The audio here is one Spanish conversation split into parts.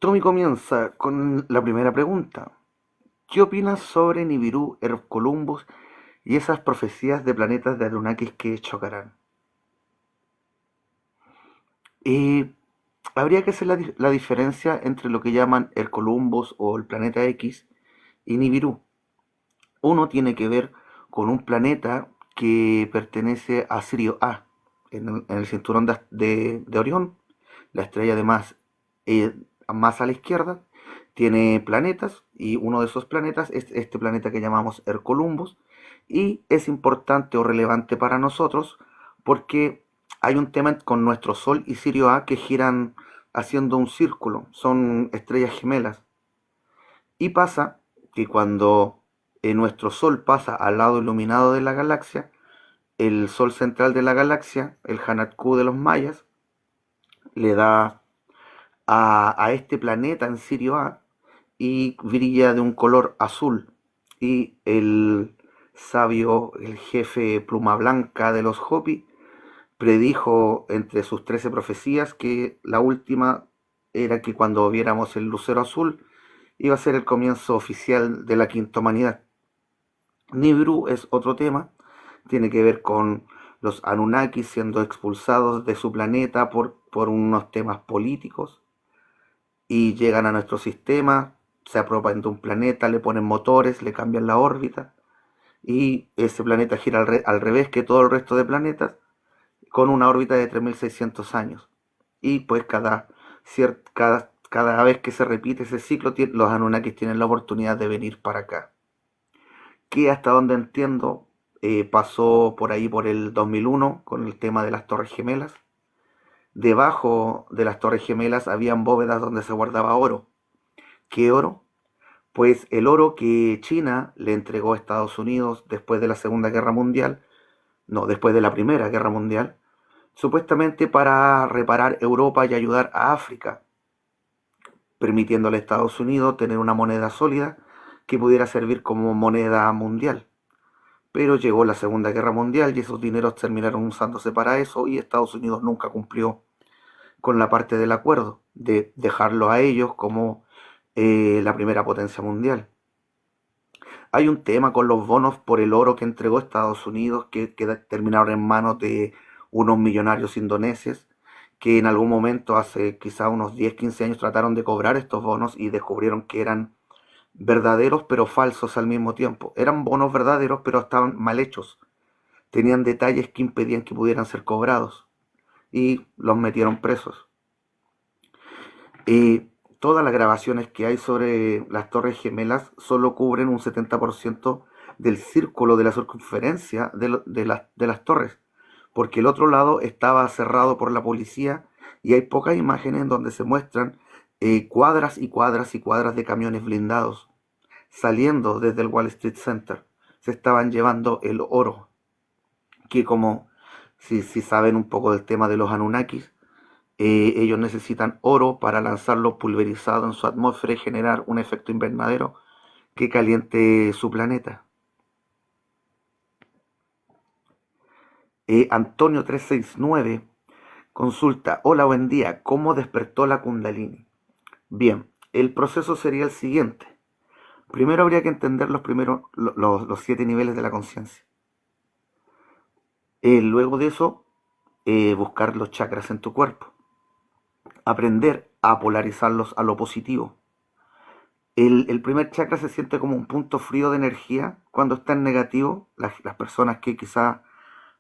Tommy comienza con la primera pregunta. ¿Qué opinas sobre Nibiru, Columbus y esas profecías de planetas de Anunnakis que chocarán? Eh, Habría que hacer la diferencia entre lo que llaman el Columbus o el planeta X y Nibiru. Uno tiene que ver con un planeta que pertenece a Sirio A, en el cinturón de Orión, la estrella de más a la izquierda, tiene planetas y uno de esos planetas es este planeta que llamamos Hercolumbus y es importante o relevante para nosotros porque hay un tema con nuestro Sol y Sirio A que giran haciendo un círculo, son estrellas gemelas. Y pasa que cuando nuestro Sol pasa al lado iluminado de la galaxia, el Sol central de la galaxia, el Hanatku de los mayas, le da a este planeta en Sirio A y brilla de un color azul. Y el sabio, el jefe pluma blanca de los Hopi, predijo entre sus 13 profecías que la última era que cuando viéramos el lucero azul iba a ser el comienzo oficial de la quinta humanidad. Nibiru es otro tema, tiene que ver con los Anunnakis siendo expulsados de su planeta por unos temas políticos y llegan a nuestro sistema, se apropian de un planeta, le ponen motores, le cambian la órbita y ese planeta gira al revés que todo el resto de planetas con una órbita de 3600 años. Y pues cada vez que se repite ese ciclo, los Anunnakis tienen la oportunidad de venir para acá. Que hasta donde entiendo pasó por ahí por el 2001 con el tema de las Torres Gemelas. Debajo de las Torres Gemelas habían bóvedas donde se guardaba oro. ¿Qué oro? Pues el oro que China le entregó a Estados Unidos después de la Segunda Guerra Mundial, no, después de la Primera Guerra Mundial, supuestamente para reparar Europa y ayudar a África, permitiéndole a Estados Unidos tener una moneda sólida que pudiera servir como moneda mundial. Pero llegó la Segunda Guerra Mundial y esos dineros terminaron usándose para eso y Estados Unidos nunca cumplió con la parte del acuerdo de dejarlo a ellos como la primera potencia mundial. Hay un tema con los bonos por el oro que entregó Estados Unidos que terminaron en manos de unos millonarios indonesios que en algún momento, hace quizá unos 10 15 años, trataron de cobrar estos bonos y descubrieron que eran verdaderos pero falsos al mismo tiempo. Eran bonos verdaderos pero estaban mal hechos. Tenían detalles que impedían que pudieran ser cobrados y los metieron presos. Y todas las grabaciones que hay sobre las Torres Gemelas solo cubren un 70% del círculo de la circunferencia de las torres, porque el otro lado estaba cerrado por la policía y hay pocas imágenes en donde se muestran cuadras y cuadras y cuadras de camiones blindados saliendo desde el Wall Street Center. Se estaban llevando el oro, que como si saben un poco del tema de los Anunnakis, ellos necesitan oro para lanzarlo pulverizado en su atmósfera y generar un efecto invernadero que caliente su planeta. Antonio 369 consulta, hola, buen día, ¿cómo despertó la Kundalini? Bien, el proceso sería el siguiente. Primero habría que entender los 7 niveles de la conciencia. Luego de eso, buscar los chakras en tu cuerpo. Aprender a polarizarlos a lo positivo. El primer chakra se siente como un punto frío de energía cuando está en negativo. Las personas que quizá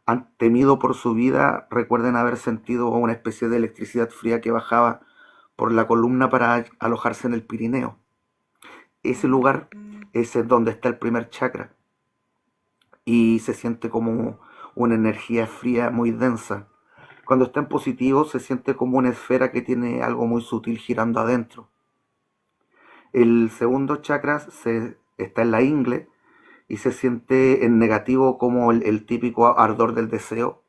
han temido por su vida recuerden haber sentido una especie de electricidad fría que bajaba por la columna para alojarse en el Pirineo. Ese lugar es donde está el primer chakra y se siente como una energía fría muy densa. Cuando está en positivo se siente como una esfera que tiene algo muy sutil girando adentro. El segundo chakra está en la ingle y se siente en negativo como el típico ardor del deseo.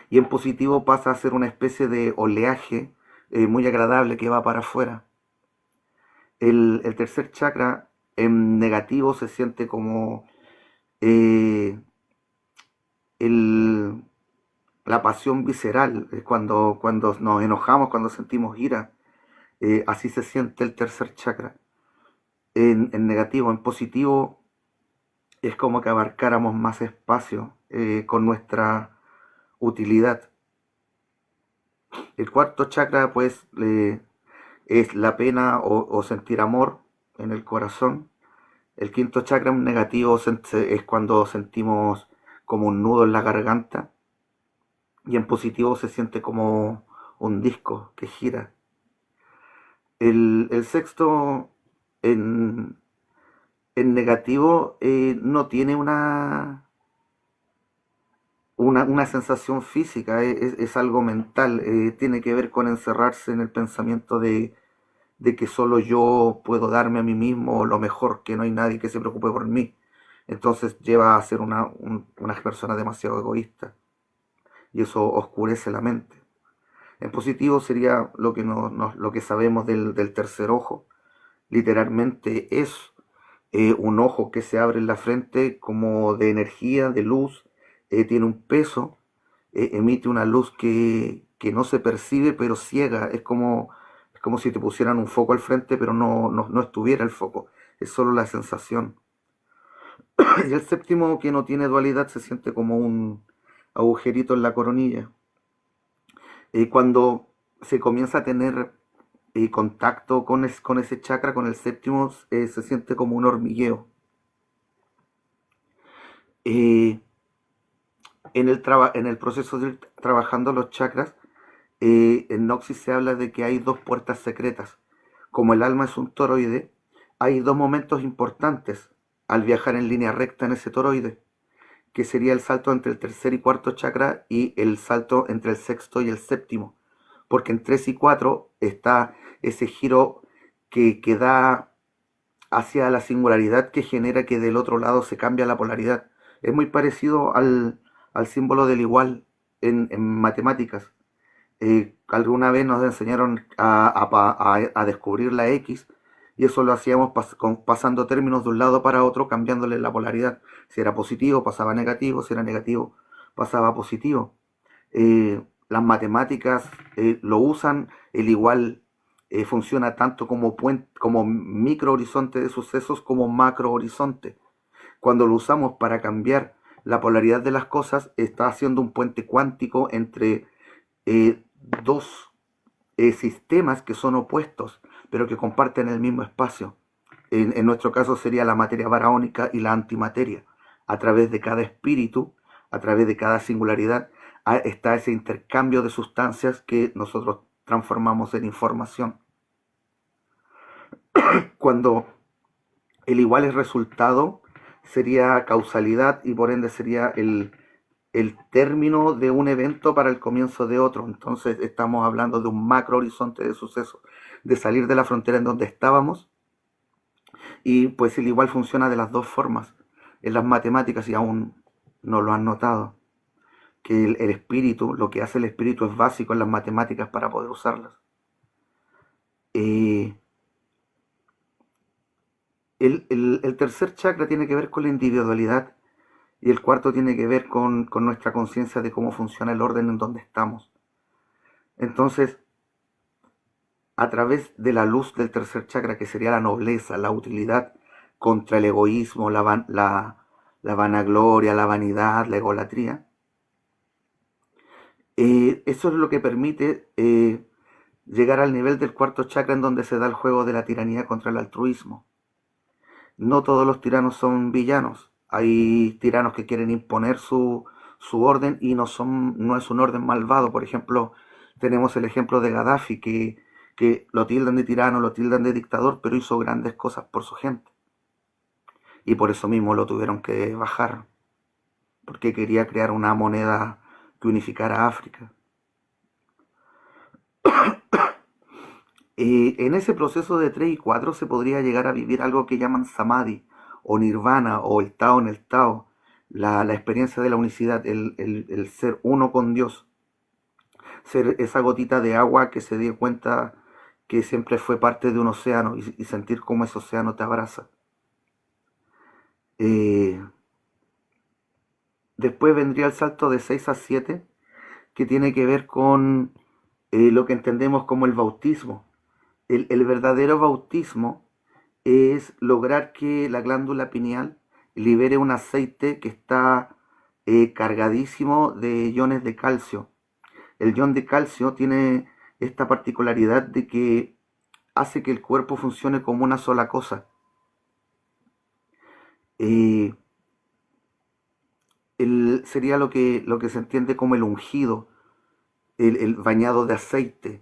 Y en positivo pasa a ser una especie de oleaje muy agradable que va para afuera. El tercer chakra en negativo se siente como eh, el, la pasión visceral, cuando nos enojamos, cuando sentimos ira. Así se siente el tercer chakra. En negativo, en positivo, es como que abarcáramos más espacio con nuestra utilidad. El cuarto chakra, pues, es la pena o sentir amor en el corazón. El quinto chakra en negativo es cuando sentimos como un nudo en la garganta. Y en positivo se siente como un disco que gira. El sexto en, en negativo no tiene una sensación física, es algo mental, tiene que ver con encerrarse en el pensamiento de que solo yo puedo darme a mí mismo lo mejor, que no hay nadie que se preocupe por mí. Entonces lleva a ser una persona demasiado egoísta y eso oscurece la mente. En positivo sería lo que, lo que sabemos del tercer ojo. Literalmente es un ojo que se abre en la frente como de energía, de luz, tiene un peso, emite una luz que no se percibe pero ciega, es como si te pusieran un foco al frente pero no estuviera el foco, es solo la sensación. Y el séptimo que no tiene dualidad se siente como un agujerito en la coronilla. Cuando se comienza a tener contacto con ese chakra, con el séptimo, se siente como un hormigueo. Eh, en el proceso de ir trabajando los chakras, en Noxis se habla de que hay dos puertas secretas. Como el alma es un toroide, hay dos momentos importantes al viajar en línea recta en ese toroide, que sería el salto entre el tercer y cuarto chakra y el salto entre el sexto y el séptimo. Porque en 3 y 4 está ese giro que da hacia la singularidad que genera que del otro lado se cambia la polaridad. Es muy parecido al símbolo del igual en matemáticas. Alguna vez nos enseñaron a descubrir la X y eso lo hacíamos pasando términos de un lado para otro, cambiándole la polaridad. Si era positivo, pasaba a negativo, si era negativo, pasaba a positivo. Las matemáticas lo usan, el igual funciona tanto como micro horizonte de sucesos como macro horizonte. Cuando lo usamos para cambiar la polaridad de las cosas, está haciendo un puente cuántico entre dos sistemas que son opuestos, pero que comparten el mismo espacio. En nuestro caso sería la materia baraónica y la antimateria. A través de cada espíritu, a través de cada singularidad, está ese intercambio de sustancias que nosotros transformamos en información. Cuando el igual es resultado, sería causalidad y por ende sería el término de un evento para el comienzo de otro. Entonces estamos hablando de un macro horizonte de sucesos, de salir de la frontera en donde estábamos y pues el igual funciona de las dos formas. En las matemáticas, y aún no lo han notado, que el espíritu, lo que hace el espíritu es básico en las matemáticas para poder usarlas. Eh, el tercer chakra tiene que ver con la individualidad y el cuarto tiene que ver con nuestra conciencia de cómo funciona el orden en donde estamos. Entonces, a través de la luz del tercer chakra, que sería la nobleza, la utilidad, contra el egoísmo, la vanagloria, la vanidad, la egolatría, eso es lo que permite llegar al nivel del cuarto chakra en donde se da el juego de la tiranía contra el altruismo. No todos los tiranos son villanos. Hay tiranos que quieren imponer su orden y no es un orden malvado. Por ejemplo, tenemos el ejemplo de Gaddafi, que lo tildan de tirano, lo tildan de dictador, pero hizo grandes cosas por su gente. Y por eso mismo lo tuvieron que bajar, porque quería crear una moneda que unificara África. En ese proceso de 3 y 4 se podría llegar a vivir algo que llaman samadhi o nirvana o el Tao en el Tao, la experiencia de la unicidad, el ser uno con Dios, ser esa gotita de agua que se dio cuenta que siempre fue parte de un océano y sentir cómo ese océano te abraza. Eh, Después vendría el salto de 6 a 7 que tiene que ver con lo que entendemos como el bautismo. El verdadero bautismo es lograr que la glándula pineal libere un aceite que está cargadísimo de iones de calcio. El ion de calcio tiene esta particularidad de que hace que el cuerpo funcione como una sola cosa. Eh, Sería lo que se entiende como el ungido, el bañado de aceite.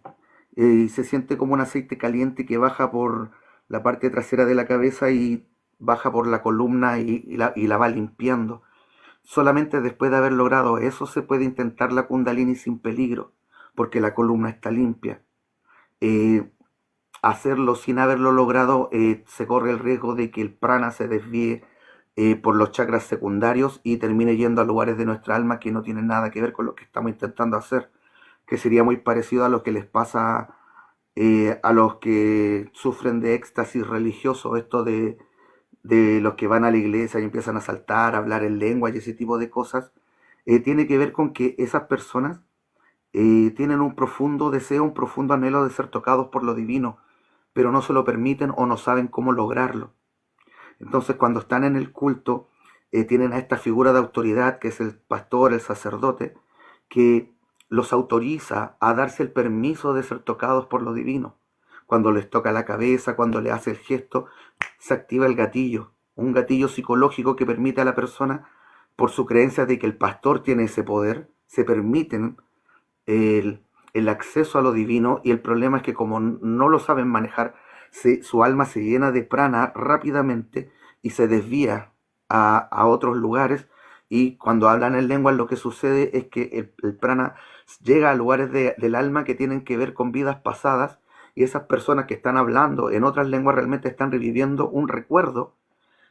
Se siente como un aceite caliente que baja por la parte trasera de la cabeza y baja por la columna y la va limpiando. Solamente después de haber logrado eso se puede intentar la Kundalini sin peligro, porque la columna está limpia. Eh, Hacerlo sin haberlo logrado, se corre el riesgo de que el prana se desvíe por los chakras secundarios y termine yendo a lugares de nuestra alma que no tienen nada que ver con lo que estamos intentando hacer, que sería muy parecido a lo que les pasa a los que sufren de éxtasis religioso, esto de los que van a la iglesia y empiezan a saltar, a hablar en lengua y ese tipo de cosas. Tiene que ver con que esas personas tienen un profundo deseo, un profundo anhelo de ser tocados por lo divino, pero no se lo permiten o no saben cómo lograrlo. Entonces, cuando están en el culto, tienen a esta figura de autoridad que es el pastor, el sacerdote, que los autoriza a darse el permiso de ser tocados por lo divino. Cuando les toca la cabeza, cuando le hace el gesto, se activa el gatillo, un gatillo psicológico que permite a la persona, por su creencia de que el pastor tiene ese poder, se permiten el acceso a lo divino, y el problema es que como no lo saben manejar, su alma se llena de prana rápidamente y se desvía a otros lugares, y cuando hablan en lenguas lo que sucede es que el prana llega a lugares del alma que tienen que ver con vidas pasadas, y esas personas que están hablando en otras lenguas realmente están reviviendo un recuerdo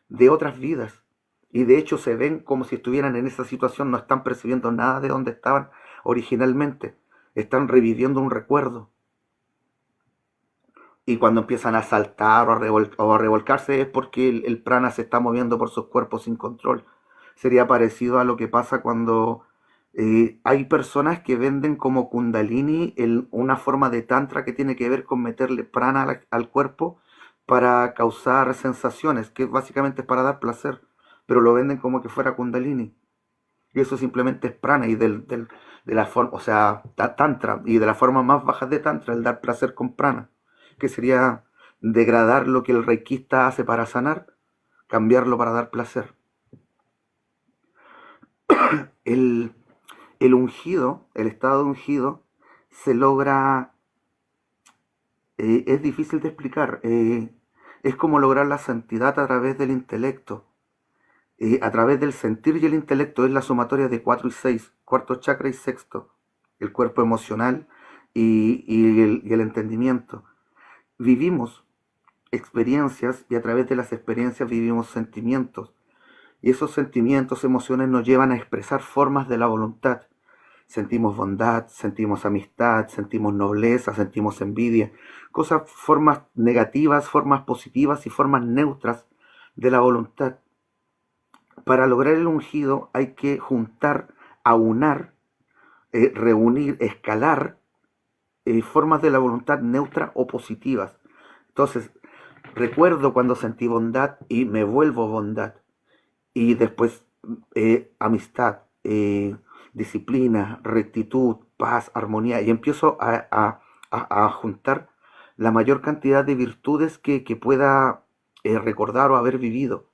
de otras vidas. Y de hecho se ven como si estuvieran en esa situación, no están percibiendo nada de donde estaban originalmente, están reviviendo un recuerdo. Y cuando empiezan a saltar o a revolcarse es porque el prana se está moviendo por sus cuerpos sin control. Sería parecido a lo que pasa cuando hay personas que venden como kundalini una forma de tantra que tiene que ver con meterle prana al cuerpo para causar sensaciones, que básicamente es para dar placer, pero lo venden como que fuera kundalini. Y eso simplemente es prana, y de la forma, o sea, tantra, y de la forma más baja de tantra, el dar placer con prana, que sería degradar lo que el reikista hace para sanar, cambiarlo para dar placer. El, el ungido, el estado de ungido, se logra, es difícil de explicar, es como lograr la santidad a través del intelecto, a través del sentir y el intelecto. Es la sumatoria de 4 y 6, cuarto chakra y sexto, el cuerpo emocional y el entendimiento. Vivimos experiencias y a través de las experiencias vivimos sentimientos. Y esos sentimientos, emociones nos llevan a expresar formas de la voluntad. Sentimos bondad, sentimos amistad, sentimos nobleza, sentimos envidia. Cosas, formas negativas, formas positivas y formas neutras de la voluntad. Para lograr el ungido hay que juntar, aunar, reunir, escalar formas de la voluntad neutra o positivas. Entonces, recuerdo cuando sentí bondad y me vuelvo bondad. Y después amistad, disciplina, rectitud, paz, armonía. Y empiezo a juntar la mayor cantidad de virtudes que pueda recordar o haber vivido.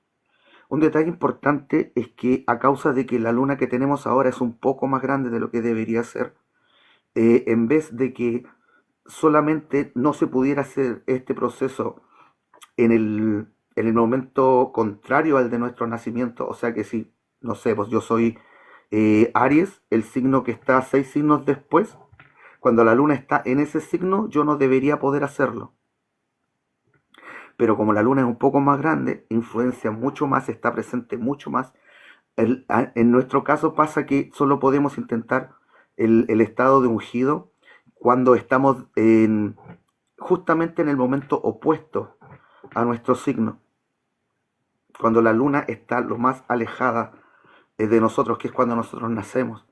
Un detalle importante es que a causa de que la luna que tenemos ahora es un poco más grande de lo que debería ser, en vez de que solamente no se pudiera hacer este proceso en el momento contrario al de nuestro nacimiento, o sea que si, no sé, pues yo soy Aries, el signo que está 6 signos después, cuando la luna está en ese signo, yo no debería poder hacerlo. Pero como la luna es un poco más grande, influencia mucho más, está presente mucho más. En nuestro caso pasa que solo podemos intentar el estado de ungido cuando estamos justamente en el momento opuesto a nuestro signo, cuando la luna está lo más alejada de nosotros, que es cuando nosotros nacemos.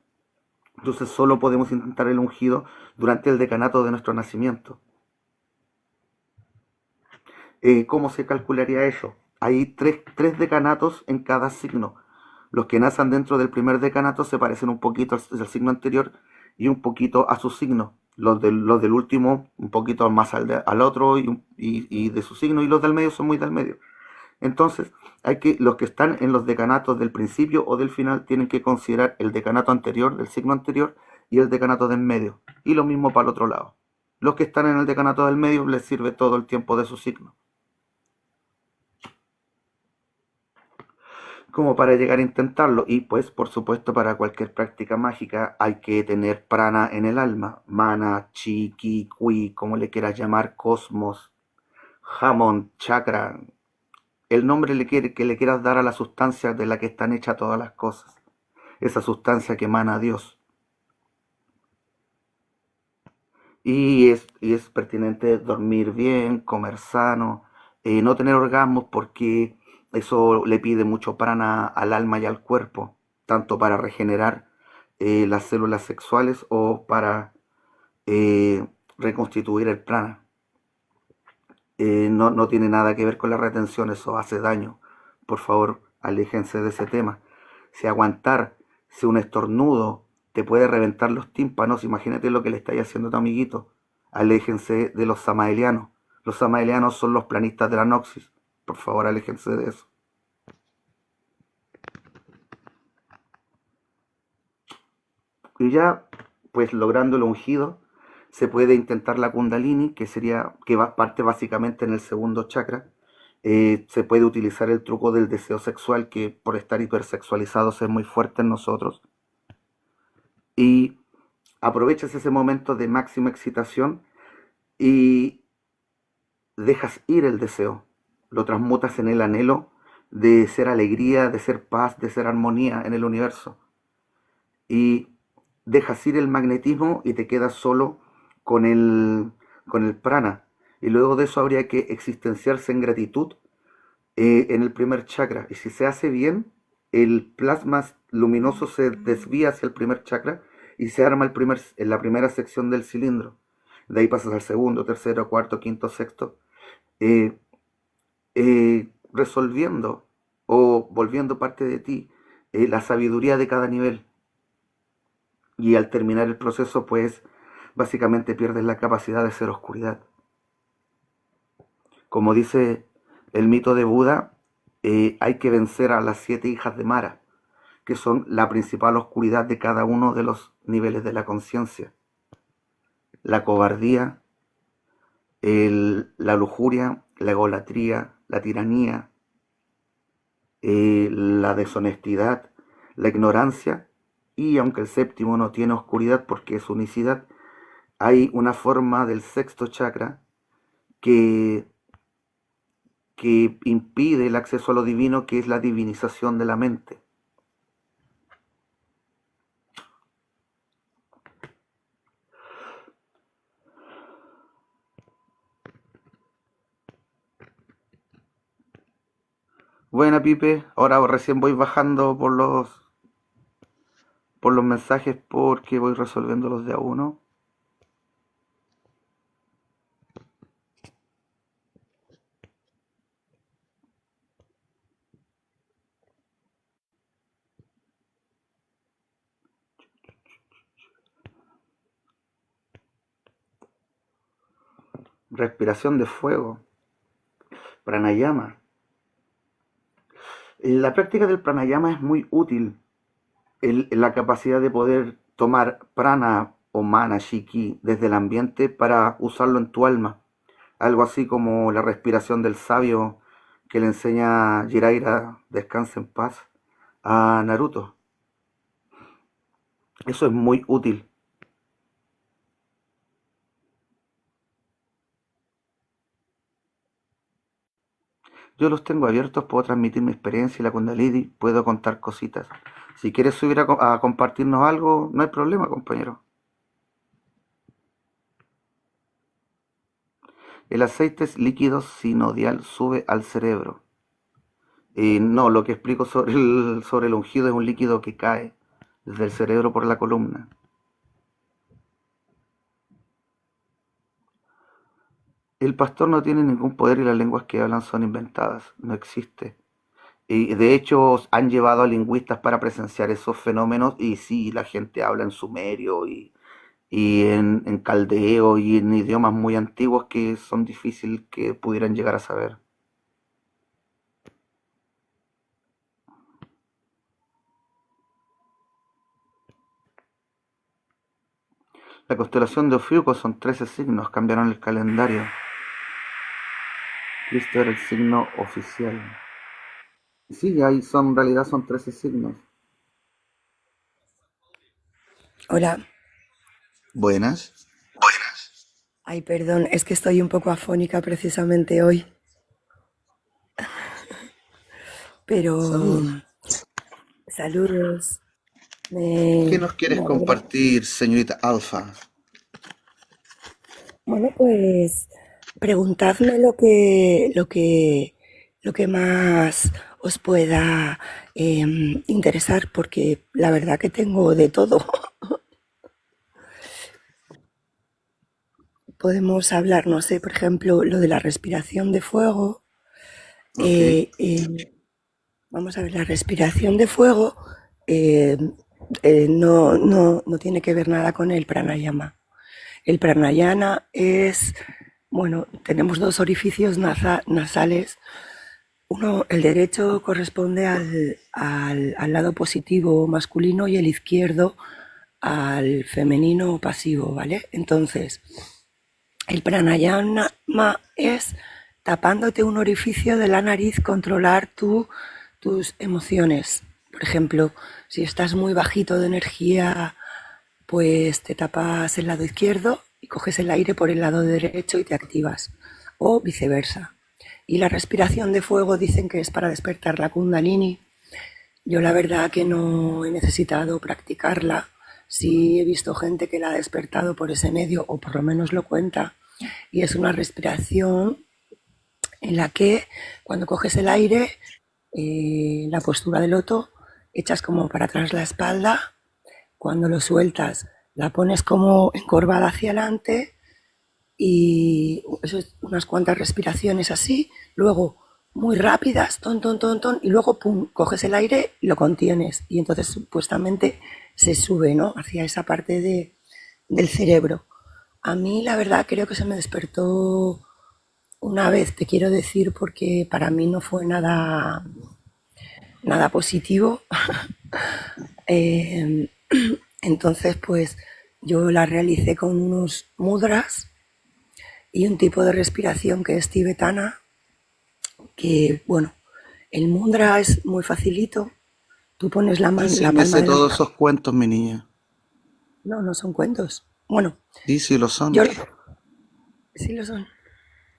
Entonces solo podemos intentar el ungido durante el decanato de nuestro nacimiento. ¿Cómo se calcularía eso? Hay tres decanatos en cada signo. Los que nacen dentro del primer decanato se parecen un poquito al signo anterior y un poquito a su signo. Los del último un poquito más al otro y de su signo, y los del medio son muy del medio. Entonces, los que están en los decanatos del principio o del final tienen que considerar el decanato anterior, del signo anterior, y el decanato del medio. Y lo mismo para el otro lado. Los que están en el decanato del medio les sirve todo el tiempo de su signo. Como para llegar a intentarlo. Y pues, por supuesto, para cualquier práctica mágica hay que tener prana en el alma. Mana, chi, ki, kui, como le quieras llamar, cosmos, jamón, chakra, el nombre que le quieras dar a la sustancia de la que están hechas todas las cosas. Esa sustancia que emana a Dios. Y es pertinente dormir bien, comer sano, no tener orgasmos porque eso le pide mucho prana al alma y al cuerpo, tanto para regenerar las células sexuales o para eh, reconstituir el prana. No tiene nada que ver con la retención, eso hace daño. Por favor, aléjense de ese tema. Si aguantar, si un estornudo te puede reventar los tímpanos, imagínate lo que le estáis haciendo a tu amiguito. Aléjense de los samaelianos. Los samaelianos son los planistas de la noxis. Por favor, aléjense de eso. Y ya, pues logrando el ungido, se puede intentar la kundalini, que parte básicamente en el segundo chakra. Se puede utilizar el truco del deseo sexual, que por estar hipersexualizados es muy fuerte en nosotros. Y aprovechas ese momento de máxima excitación y dejas ir el deseo. Lo transmutas en el anhelo de ser alegría, de ser paz, de ser armonía en el universo. Y dejas ir el magnetismo y te quedas solo con el prana. Y luego de eso habría que existenciarse en gratitud en el primer chakra. Y si se hace bien, el plasma luminoso se desvía hacia el primer chakra y se arma en la primera sección del cilindro. De ahí pasas al segundo, tercero, cuarto, quinto, sexto, eh, resolviendo o volviendo parte de ti la sabiduría de cada nivel. Y al terminar el proceso, pues básicamente pierdes la capacidad de ser oscuridad. Como dice el mito de Buda, hay que vencer a las 7 hijas de Mara, que son la principal oscuridad de cada uno de los niveles de la conciencia. La cobardía, la lujuria, la egolatría, la tiranía, la deshonestidad, la ignorancia, y aunque el séptimo no tiene oscuridad porque es unicidad, hay una forma del sexto chakra que, que impide el acceso a lo divino, que es la divinización de la mente. Buena, Pipe, ahora recién voy bajando por los mensajes porque voy resolviendo los de a uno. Respiración de fuego, pranayama. La práctica del pranayama es muy útil. La capacidad de poder tomar prana o mana shiki desde el ambiente para usarlo en tu alma. Algo así como la respiración del sabio que le enseña Jiraiya, descansa en paz, a Naruto. Eso es muy útil. Yo los tengo abiertos, puedo transmitir mi experiencia y la Kundalini, puedo contar cositas. Si quieres subir a compartirnos algo, no hay problema, compañero. El aceite es líquido sinodial, sube al cerebro. No, lo que explico sobre el ungido es un líquido que cae desde el cerebro por la columna. El pastor no tiene ningún poder y las lenguas que hablan son inventadas, no existe. Y de hecho han llevado a lingüistas para presenciar esos fenómenos y sí, la gente habla en sumerio y en caldeo y en idiomas muy antiguos que son difíciles que pudieran llegar a saber. La constelación de Ofiuco son 13 signos, cambiaron el calendario. Cristo era el signo oficial. Sí, ahí son, en realidad son 13 signos. Hola. Buenas. Ay, perdón, es que estoy un poco afónica precisamente hoy, pero Saludos. saludos. ¿Qué Me, nos quieres me alegra. compartir, señorita Alfa? Bueno, pues preguntadme lo que más os pueda interesar, porque la verdad que tengo de todo. Podemos hablar, no sé, por ejemplo, lo de la respiración de fuego. Ok. eh, eh, Vamos a ver, la respiración de fuego eh, no tiene que ver nada con el pranayama. El pranayama es, bueno, tenemos dos orificios nasales. Uno, el derecho corresponde al lado positivo masculino y el izquierdo al femenino pasivo, ¿vale? Entonces, el pranayama es tapándote un orificio de la nariz, controlar tus emociones. Por ejemplo, si estás muy bajito de energía, pues te tapas el lado izquierdo y coges el aire por el lado derecho y te activas. O viceversa. Y la respiración de fuego dicen que es para despertar la kundalini. Yo la verdad que no he necesitado practicarla. Sí he visto gente que la ha despertado por ese medio, o por lo menos lo cuenta. Y es una respiración en la que cuando coges el aire, la postura del loto, echas como para atrás la espalda. Cuando lo sueltas, la pones como encorvada hacia adelante y eso es unas cuantas respiraciones así. Luego, muy rápidas, ton, ton, ton, ton, y luego, pum, coges el aire y lo contienes. Y entonces supuestamente se sube, ¿no? Hacia esa parte del cerebro. A mí, la verdad, creo que se me despertó una vez, te quiero decir, porque para mí no fue nada positivo. Eh, entonces, pues yo la realicé con unos mudras y un tipo de respiración que es tibetana, que, bueno, el mudra es muy facilito. Tú pones Sí, sí, la me palma sé de la todos mano. esos cuentos, mi niña. No, no son cuentos. Bueno, Sí, sí lo son. yo sí lo son.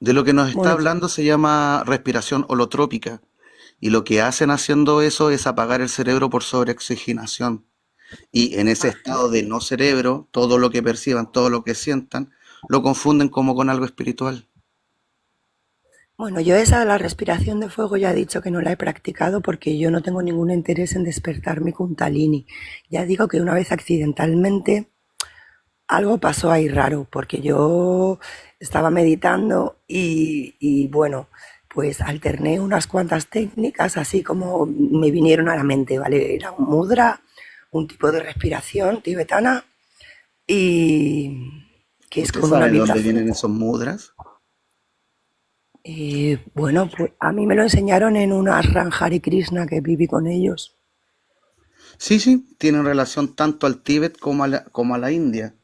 De lo que nos está Bueno, hablando se llama respiración holotrópica. Y lo que hacen haciendo eso es apagar el cerebro por sobreoxigenación. Y en ese estado de no cerebro, todo lo que perciban, todo lo que sientan, lo confunden como con algo espiritual. bueno, yo esa, la respiración de fuego, ya he dicho que no la he practicado porque yo no tengo ningún interés en despertar mi kundalini. Ya digo que una vez accidentalmente algo pasó ahí raro, porque yo estaba meditando y bueno, pues alterné unas cuantas técnicas así como me vinieron a la mente, ¿vale? Era un mudra, un tipo de respiración tibetana y que es ¿Usted con una sabe de dónde vibración. vienen esos mudras? Bueno, pues a mí me lo enseñaron en una ashram Hare Krishna que viví con ellos. Sí, sí, tienen relación tanto al Tíbet como a la India,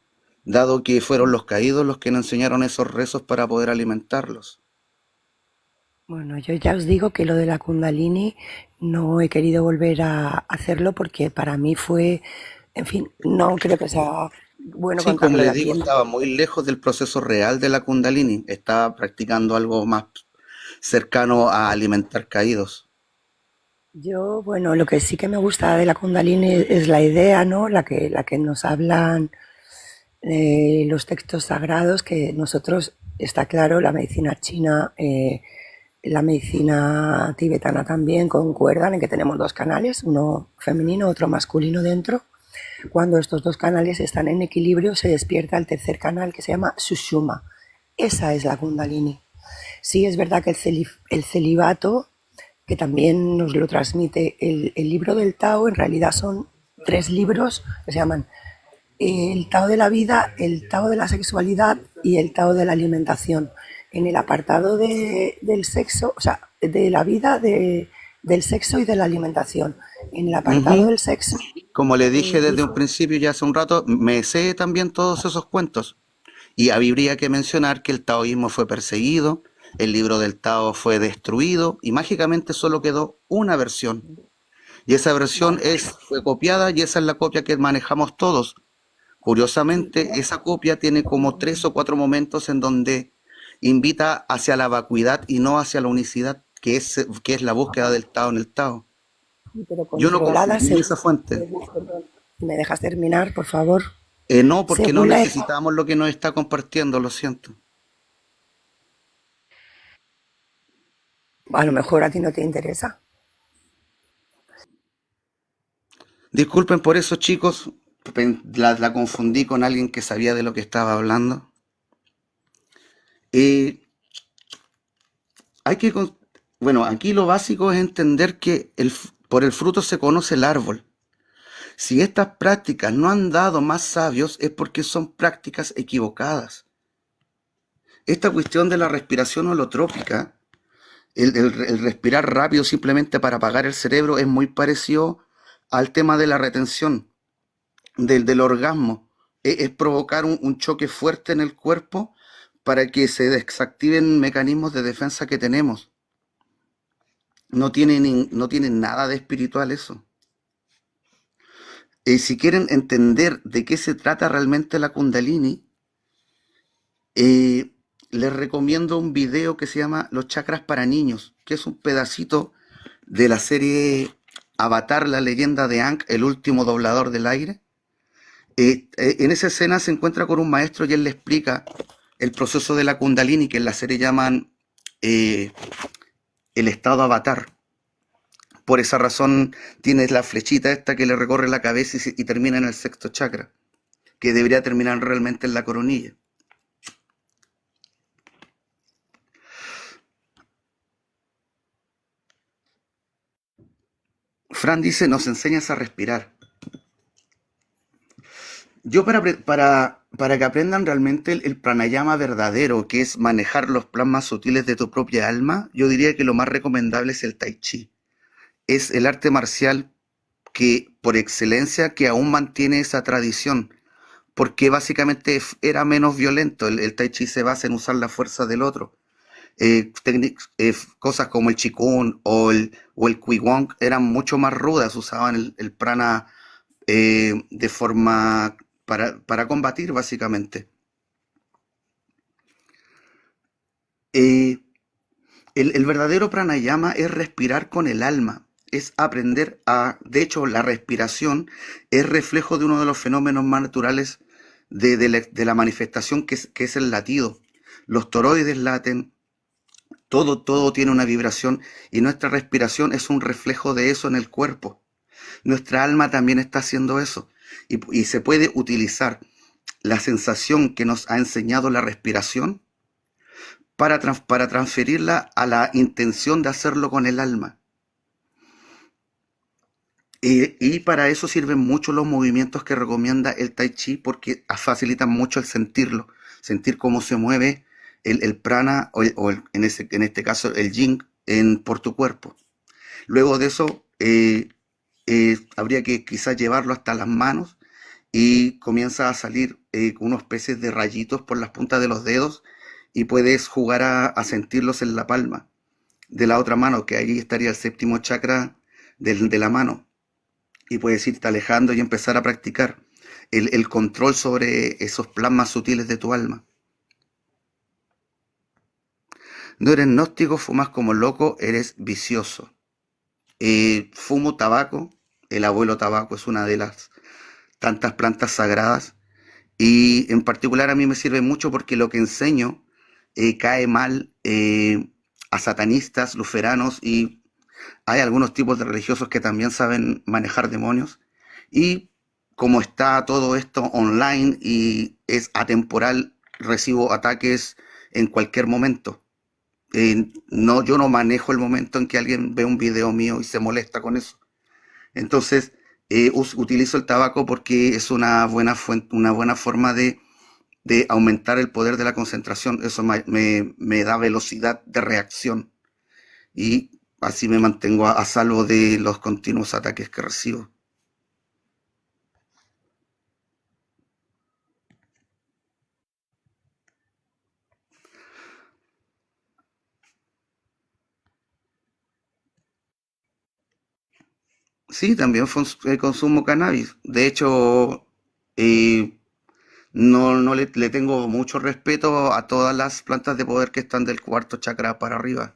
dado que fueron los caídos los que nos enseñaron esos rezos para poder alimentarlos. Bueno, yo ya os digo que lo de la Kundalini no he querido volver a hacerlo porque para mí fue, en fin, no creo que sea bueno Sí, como contarlo de le aquí digo, estaba muy lejos del proceso real de la Kundalini. Estaba practicando algo más cercano a alimentar caídos. Yo, bueno, lo que sí que me gusta de la Kundalini es la idea, ¿no? La que nos hablan los textos sagrados, que nosotros, está claro, la medicina china, la medicina tibetana también concuerdan en que tenemos dos canales, uno femenino, otro masculino dentro. Cuando estos dos canales están en equilibrio, se despierta el tercer canal que se llama Sushuma. esa es la Kundalini. Sí, es verdad que el celibato, que también nos lo transmite el libro del Tao, en realidad son 3 libros que se llaman el Tao de la vida, el Tao de la sexualidad y el Tao de la alimentación. En el apartado del sexo, o sea, de la vida, del sexo y de la alimentación. En el apartado Ujú. del sexo, Como le dije desde un dice, principio, ya hace un rato, me sé también todos esos cuentos. Y habría que mencionar que el taoísmo fue perseguido, el libro del Tao fue destruido y mágicamente solo quedó una versión. Y esa versión vale, fue copiada y esa es la copia que manejamos todos. sí, Curiosamente, esa copia tiene como 3 o 4 momentos en donde invita hacia la vacuidad y no hacia la unicidad, que es la búsqueda del Tao en el Tao. pero Yo no controlada confundí esa según, fuente. perdón, ¿me dejas terminar, por favor? No, porque no Según la, necesitamos lo que nos está compartiendo, lo siento. a lo mejor a ti no te interesa. Disculpen por eso, chicos, la confundí con alguien que sabía de lo que estaba hablando. Eh, hay que, bueno, aquí lo básico es entender que por el fruto se conoce el árbol. Si estas prácticas no han dado más sabios es porque son prácticas equivocadas. Esta cuestión de la respiración holotrópica, el respirar rápido simplemente para apagar el cerebro, es muy parecido al tema de la retención, del orgasmo. Es provocar un choque fuerte en el cuerpo para que se desactiven mecanismos de defensa que tenemos. No tiene nada de espiritual eso. Si quieren entender de qué se trata realmente la Kundalini, eh, les recomiendo un video que se llama Los chakras para niños, que es un pedacito de la serie Avatar, la leyenda de Aang, el último doblador del aire. En esa escena se encuentra con un maestro y él le explica el proceso de la Kundalini, que en la serie llaman eh, el estado Avatar. Por esa razón tienes la flechita esta que le recorre la cabeza y termina en el sexto chakra, que debería terminar realmente en la coronilla. Fran dice, nos enseñas a respirar. Yo para que aprendan realmente el pranayama verdadero, que es manejar los plasmas sutiles de tu propia alma, yo diría que lo más recomendable es el tai chi. Es el arte marcial que por excelencia que aún mantiene esa tradición, porque básicamente era menos violento. El tai chi se basa en usar la fuerza del otro. Cosas como el Qigong o el Qigong eran mucho más rudas, usaban el prana de forma para combatir básicamente. Eh, el verdadero pranayama es respirar con el alma, es aprender de hecho la respiración es reflejo de uno de los fenómenos más naturales de la manifestación que es el latido. Los toroides laten, todo tiene una vibración y nuestra respiración es un reflejo de eso en el cuerpo. Nuestra alma también está haciendo eso y se puede utilizar la sensación que nos ha enseñado la respiración para transferirla a la intención de hacerlo con el alma. Y para eso sirven mucho los movimientos que recomienda el Tai Chi porque facilitan mucho el sentirlo, sentir cómo se mueve el prana en este caso el yin por tu cuerpo. Luego de eso habría que quizás llevarlo hasta las manos y comienza a salir unos peces de rayitos por las puntas de los dedos y puedes jugar a sentirlos en la palma de la otra mano, que ahí estaría el séptimo chakra de la mano. Y puedes irte alejando y empezar a practicar el control sobre esos plasmas sutiles de tu alma. No eres gnóstico, fumas como loco, eres vicioso. Fumo tabaco, el abuelo tabaco es una de las tantas plantas sagradas y en particular a mí me sirve mucho porque lo que enseño cae mal a satanistas, luferanos y hay algunos tipos de religiosos que también saben manejar demonios y como está todo esto online y es atemporal, recibo ataques en cualquier momento. No, yo no manejo el momento en que alguien ve un video mío y se molesta con eso. Entonces, utilizo el tabaco porque es una buena fuente, una buena forma de aumentar el poder de la concentración. Eso me da velocidad de reacción y así me mantengo a salvo de los continuos ataques que recibo. Sí, también consumo cannabis. De hecho, eh, no le tengo mucho respeto a todas las plantas de poder que están del cuarto chakra para arriba.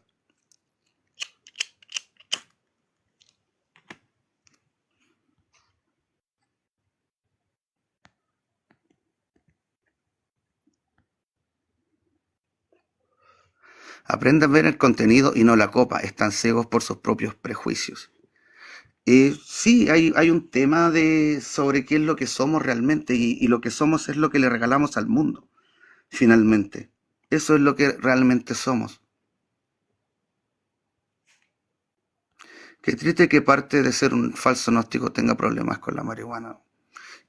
Aprendan a ver el contenido y no la copa. Están ciegos por sus propios prejuicios. Sí, hay un tema sobre qué es lo que somos realmente y lo que somos es lo que le regalamos al mundo, finalmente. Eso es lo que realmente somos. Qué triste que parte de ser un falso gnóstico tenga problemas con la marihuana.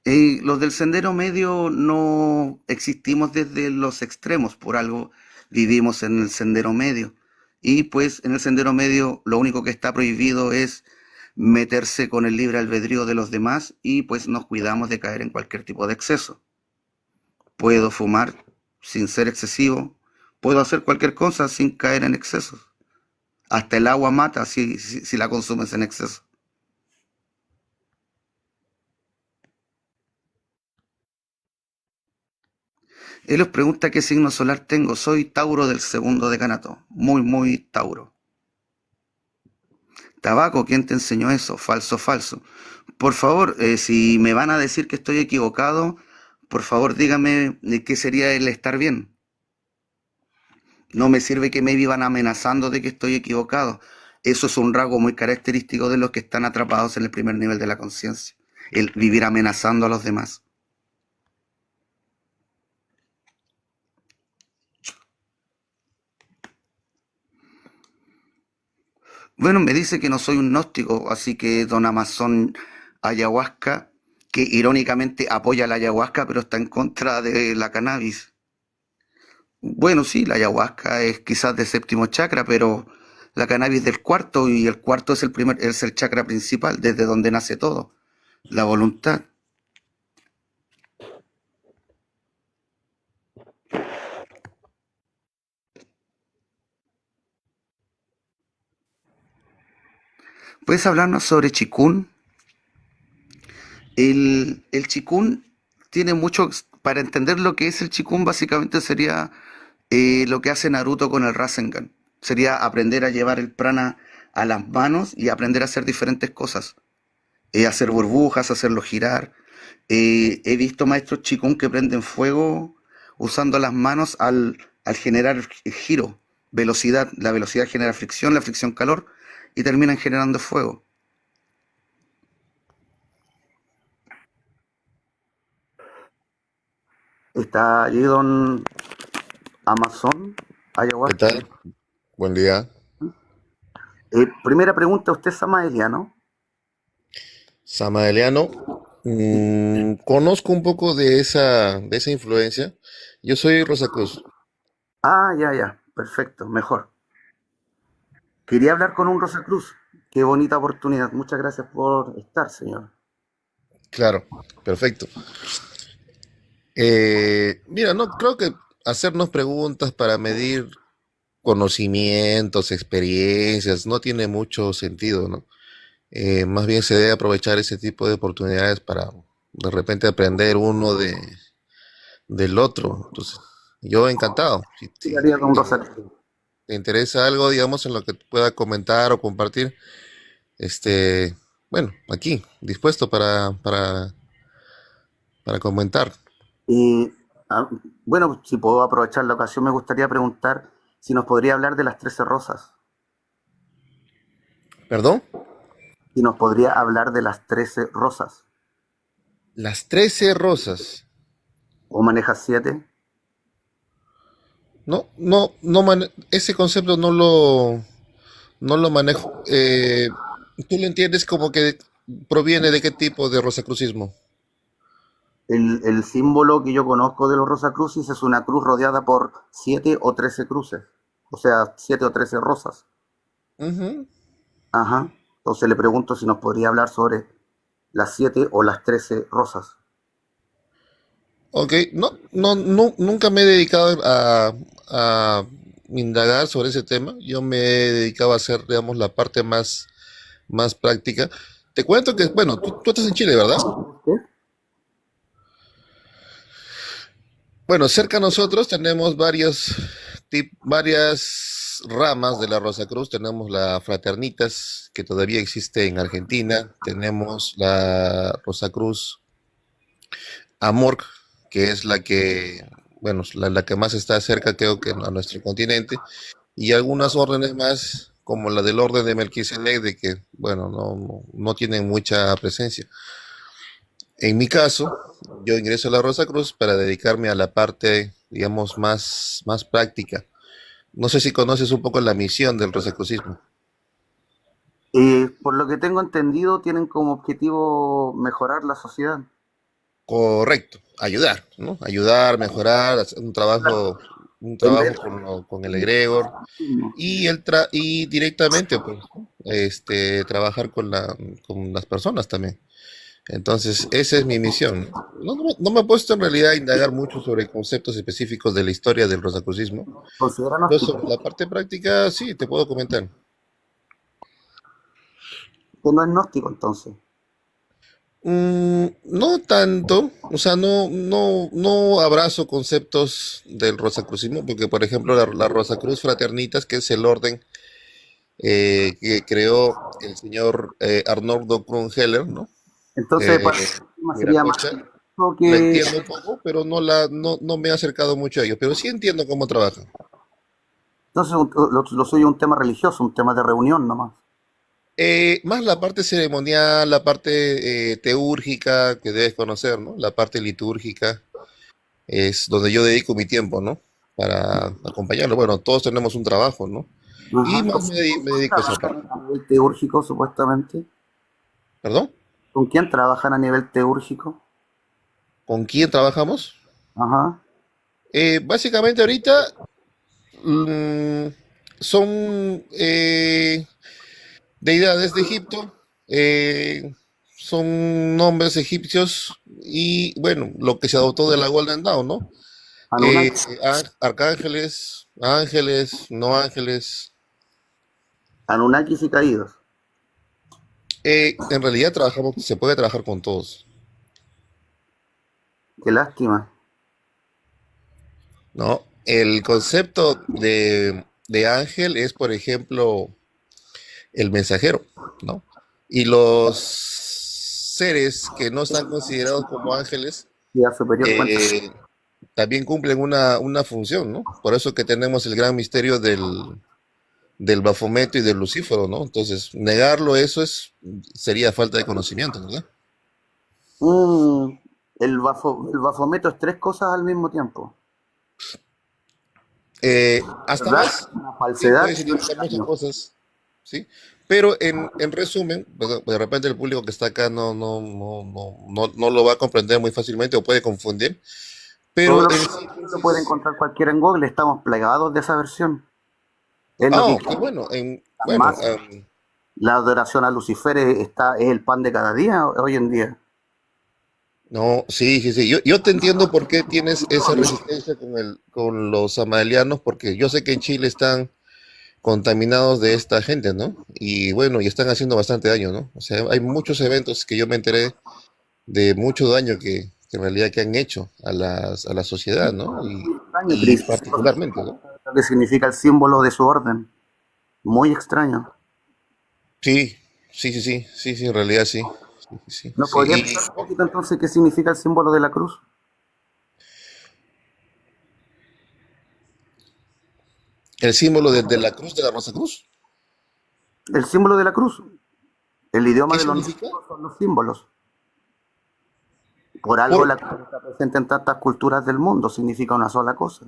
Los del sendero medio no existimos desde los extremos, por algo vivimos en el sendero medio. Y pues en el sendero medio lo único que está prohibido es meterse con el libre albedrío de los demás y pues nos cuidamos de caer en cualquier tipo de exceso. Puedo fumar sin ser excesivo, puedo hacer cualquier cosa sin caer en excesos. Hasta el agua mata si la consumes en exceso. Él os pregunta qué signo solar tengo. Soy Tauro del segundo decanato. Muy, muy Tauro. Tabaco, ¿quién te enseñó eso? Falso, falso. Por favor, si me van a decir que estoy equivocado, por favor dígame qué sería el estar bien. No me sirve que me vivan amenazando de que estoy equivocado. Eso es un rasgo muy característico de los que están atrapados en el primer nivel de la conciencia. El vivir amenazando a los demás. Bueno, me dice que no soy un gnóstico, así que don Amazon Ayahuasca, que irónicamente apoya la ayahuasca, pero está en contra de la cannabis. Bueno, sí, la ayahuasca es quizás de séptimo chakra, pero la cannabis del cuarto y el cuarto es el chakra principal, desde donde nace todo, la voluntad. ¿Puedes hablarnos sobre Chikun? El Chikun tiene mucho, para entender lo que es el Chikun, básicamente sería lo que hace Naruto con el Rasengan. Sería aprender a llevar el prana a las manos y aprender a hacer diferentes cosas. Hacer burbujas, hacerlo girar. He visto maestros Chikun que prenden fuego usando las manos al generar giro, velocidad. La velocidad genera fricción, la fricción calor y terminan generando fuego. Está allí don Amazon ¿Qué Ayahuasca. tal? Buen día. Primera pregunta, ¿usted es samaeliano? Samaeliano. Conozco un poco de esa influencia. Yo soy Rosacruz. Ah, ya, ya, perfecto, mejor. Quería hablar con un Rosacruz. Qué bonita oportunidad. Muchas gracias por estar, señor. Claro, perfecto. Mira, no creo que hacernos preguntas para medir conocimientos, experiencias, no tiene mucho sentido, ¿no? Más bien se debe aprovechar ese tipo de oportunidades para de repente aprender del otro. Entonces, yo encantado. ¿Qué haría con Si Rosacruz? te interesa algo, digamos, en lo que pueda comentar o compartir, este, bueno, aquí, dispuesto para comentar. Y, ah, bueno, si puedo aprovechar la ocasión, me gustaría preguntar si nos podría hablar de las 13 rosas. ¿Perdón? Si nos podría hablar de las 13 rosas. Las 13 rosas. ¿O manejas 7? No, no, ese concepto no lo manejo. ¿Tú lo entiendes como que proviene de qué tipo de rosacrucismo? El símbolo que yo conozco de los Rosacrucis es una cruz rodeada por 7 o 13 cruces, o sea, 7 o 13 rosas. Ujú. Ajá. Entonces le pregunto si nos podría hablar sobre las 7 o las 13 rosas. Ok, nunca me he dedicado a indagar sobre ese tema. Yo me he dedicado a hacer, digamos, la parte más práctica. Te cuento que, bueno, tú estás en Chile, ¿verdad? ¿Sí? Bueno, cerca a nosotros tenemos varias ramas de la Rosa Cruz. Tenemos la Fraternitas, que todavía existe en Argentina. Tenemos la Rosa Cruz Amor, que es la que, bueno, la que más está cerca, creo que a nuestro continente. Y algunas órdenes más, como la del orden de Melquisedec, de que, bueno, no tienen mucha presencia. En mi caso, yo ingreso a la Rosa Cruz para dedicarme a la parte, digamos, más práctica. No sé si conoces un poco la misión del rosacrucismo. Por lo que tengo entendido, tienen como objetivo mejorar la sociedad. Correcto, ayudar, ¿no? Ayudar, mejorar, hacer un En vez trabajo con el egregor y directamente, pues, ¿no? Trabajar con las personas también. Entonces, esa es mi misión. No me he puesto en realidad a indagar mucho sobre conceptos específicos de la historia del rosacrucismo, consideran pero hospital, sobre la parte práctica sí, te puedo comentar. que no es gnóstico entonces. No tanto, o sea, no abrazo conceptos del rosacrucismo, porque por ejemplo la Rosacruz Fraternitas, que es el orden que creó el señor Arnoldo Krumheller, ¿no? Entonces, Eh, para el sistema sería más Viracocha, religioso la que... entiendo un poco, pero no me he acercado mucho a ellos, pero sí entiendo cómo trabajan. Entonces, lo suyo es un tema religioso, un tema de reunión nomás. Más la parte ceremonial, la parte teúrgica que debes conocer, ¿no? La parte litúrgica es donde yo dedico mi tiempo, ¿no? Para acompañarlo. Bueno, todos tenemos un trabajo, ¿no? Y Ajá. más me dedico a esa parte. A nivel teúrgico, supuestamente. ¿Perdón? ¿Con quién trabajan a nivel teúrgico? ¿Con quién trabajamos? Ajá. Básicamente ahorita mm, son deidades de Egipto, son nombres egipcios y bueno, lo que se adoptó de la Golden Dawn, ¿no? Anunnaki. Arcángeles, ángeles, no ángeles. Anunnakis y caídos. En realidad se puede trabajar con todos, Qué lástima. ¿no? El concepto de ángel es, por ejemplo, el mensajero, ¿no? Y los seres que no están considerados como ángeles Vida superior cuenta. eh, también cumplen una función, ¿no? Por eso que tenemos el gran misterio del Bafometo y del Lucífero, ¿no? Entonces, negarlo sería falta de conocimiento, ¿verdad? Mm, el bafometo es 3 cosas al mismo tiempo. Hasta ¿Verdad? más, Una sí, falsedad puede y un significar muchas engaño. cosas, ¿sí? Pero en resumen, pues, de repente el público que está acá no lo va a comprender muy fácilmente o puede confundir, Todo pero lo en que lo puede síntesis, encontrar cualquiera en Google. Estamos plagados de esa versión. Es lo que qué bueno, bueno, más la adoración a Lucifer es el pan de cada día hoy en día. no, sí, sí, sí, yo te entiendo por qué tienes esa resistencia con los amalianos, porque yo sé que en Chile están contaminados de esta gente, ¿no? Y bueno, y están haciendo bastante daño, ¿no? O sea, hay muchos eventos que yo me enteré de mucho daño que en realidad que han hecho a la sociedad, ¿no? Extraño, Y Cris. particularmente, ¿no? Lo que significa el símbolo de su orden. Muy extraño. Sí, sí, en realidad sí. Sí, sí, ¿Nos sí. podría explicar un poquito entonces qué significa el símbolo de la cruz? El símbolo de la cruz, de la Rosa Cruz, El símbolo de la cruz. El idioma ¿qué de los significa? nativos son los símbolos. Por algo Por, la cruz está presente en tantas culturas del mundo. Significa una sola cosa.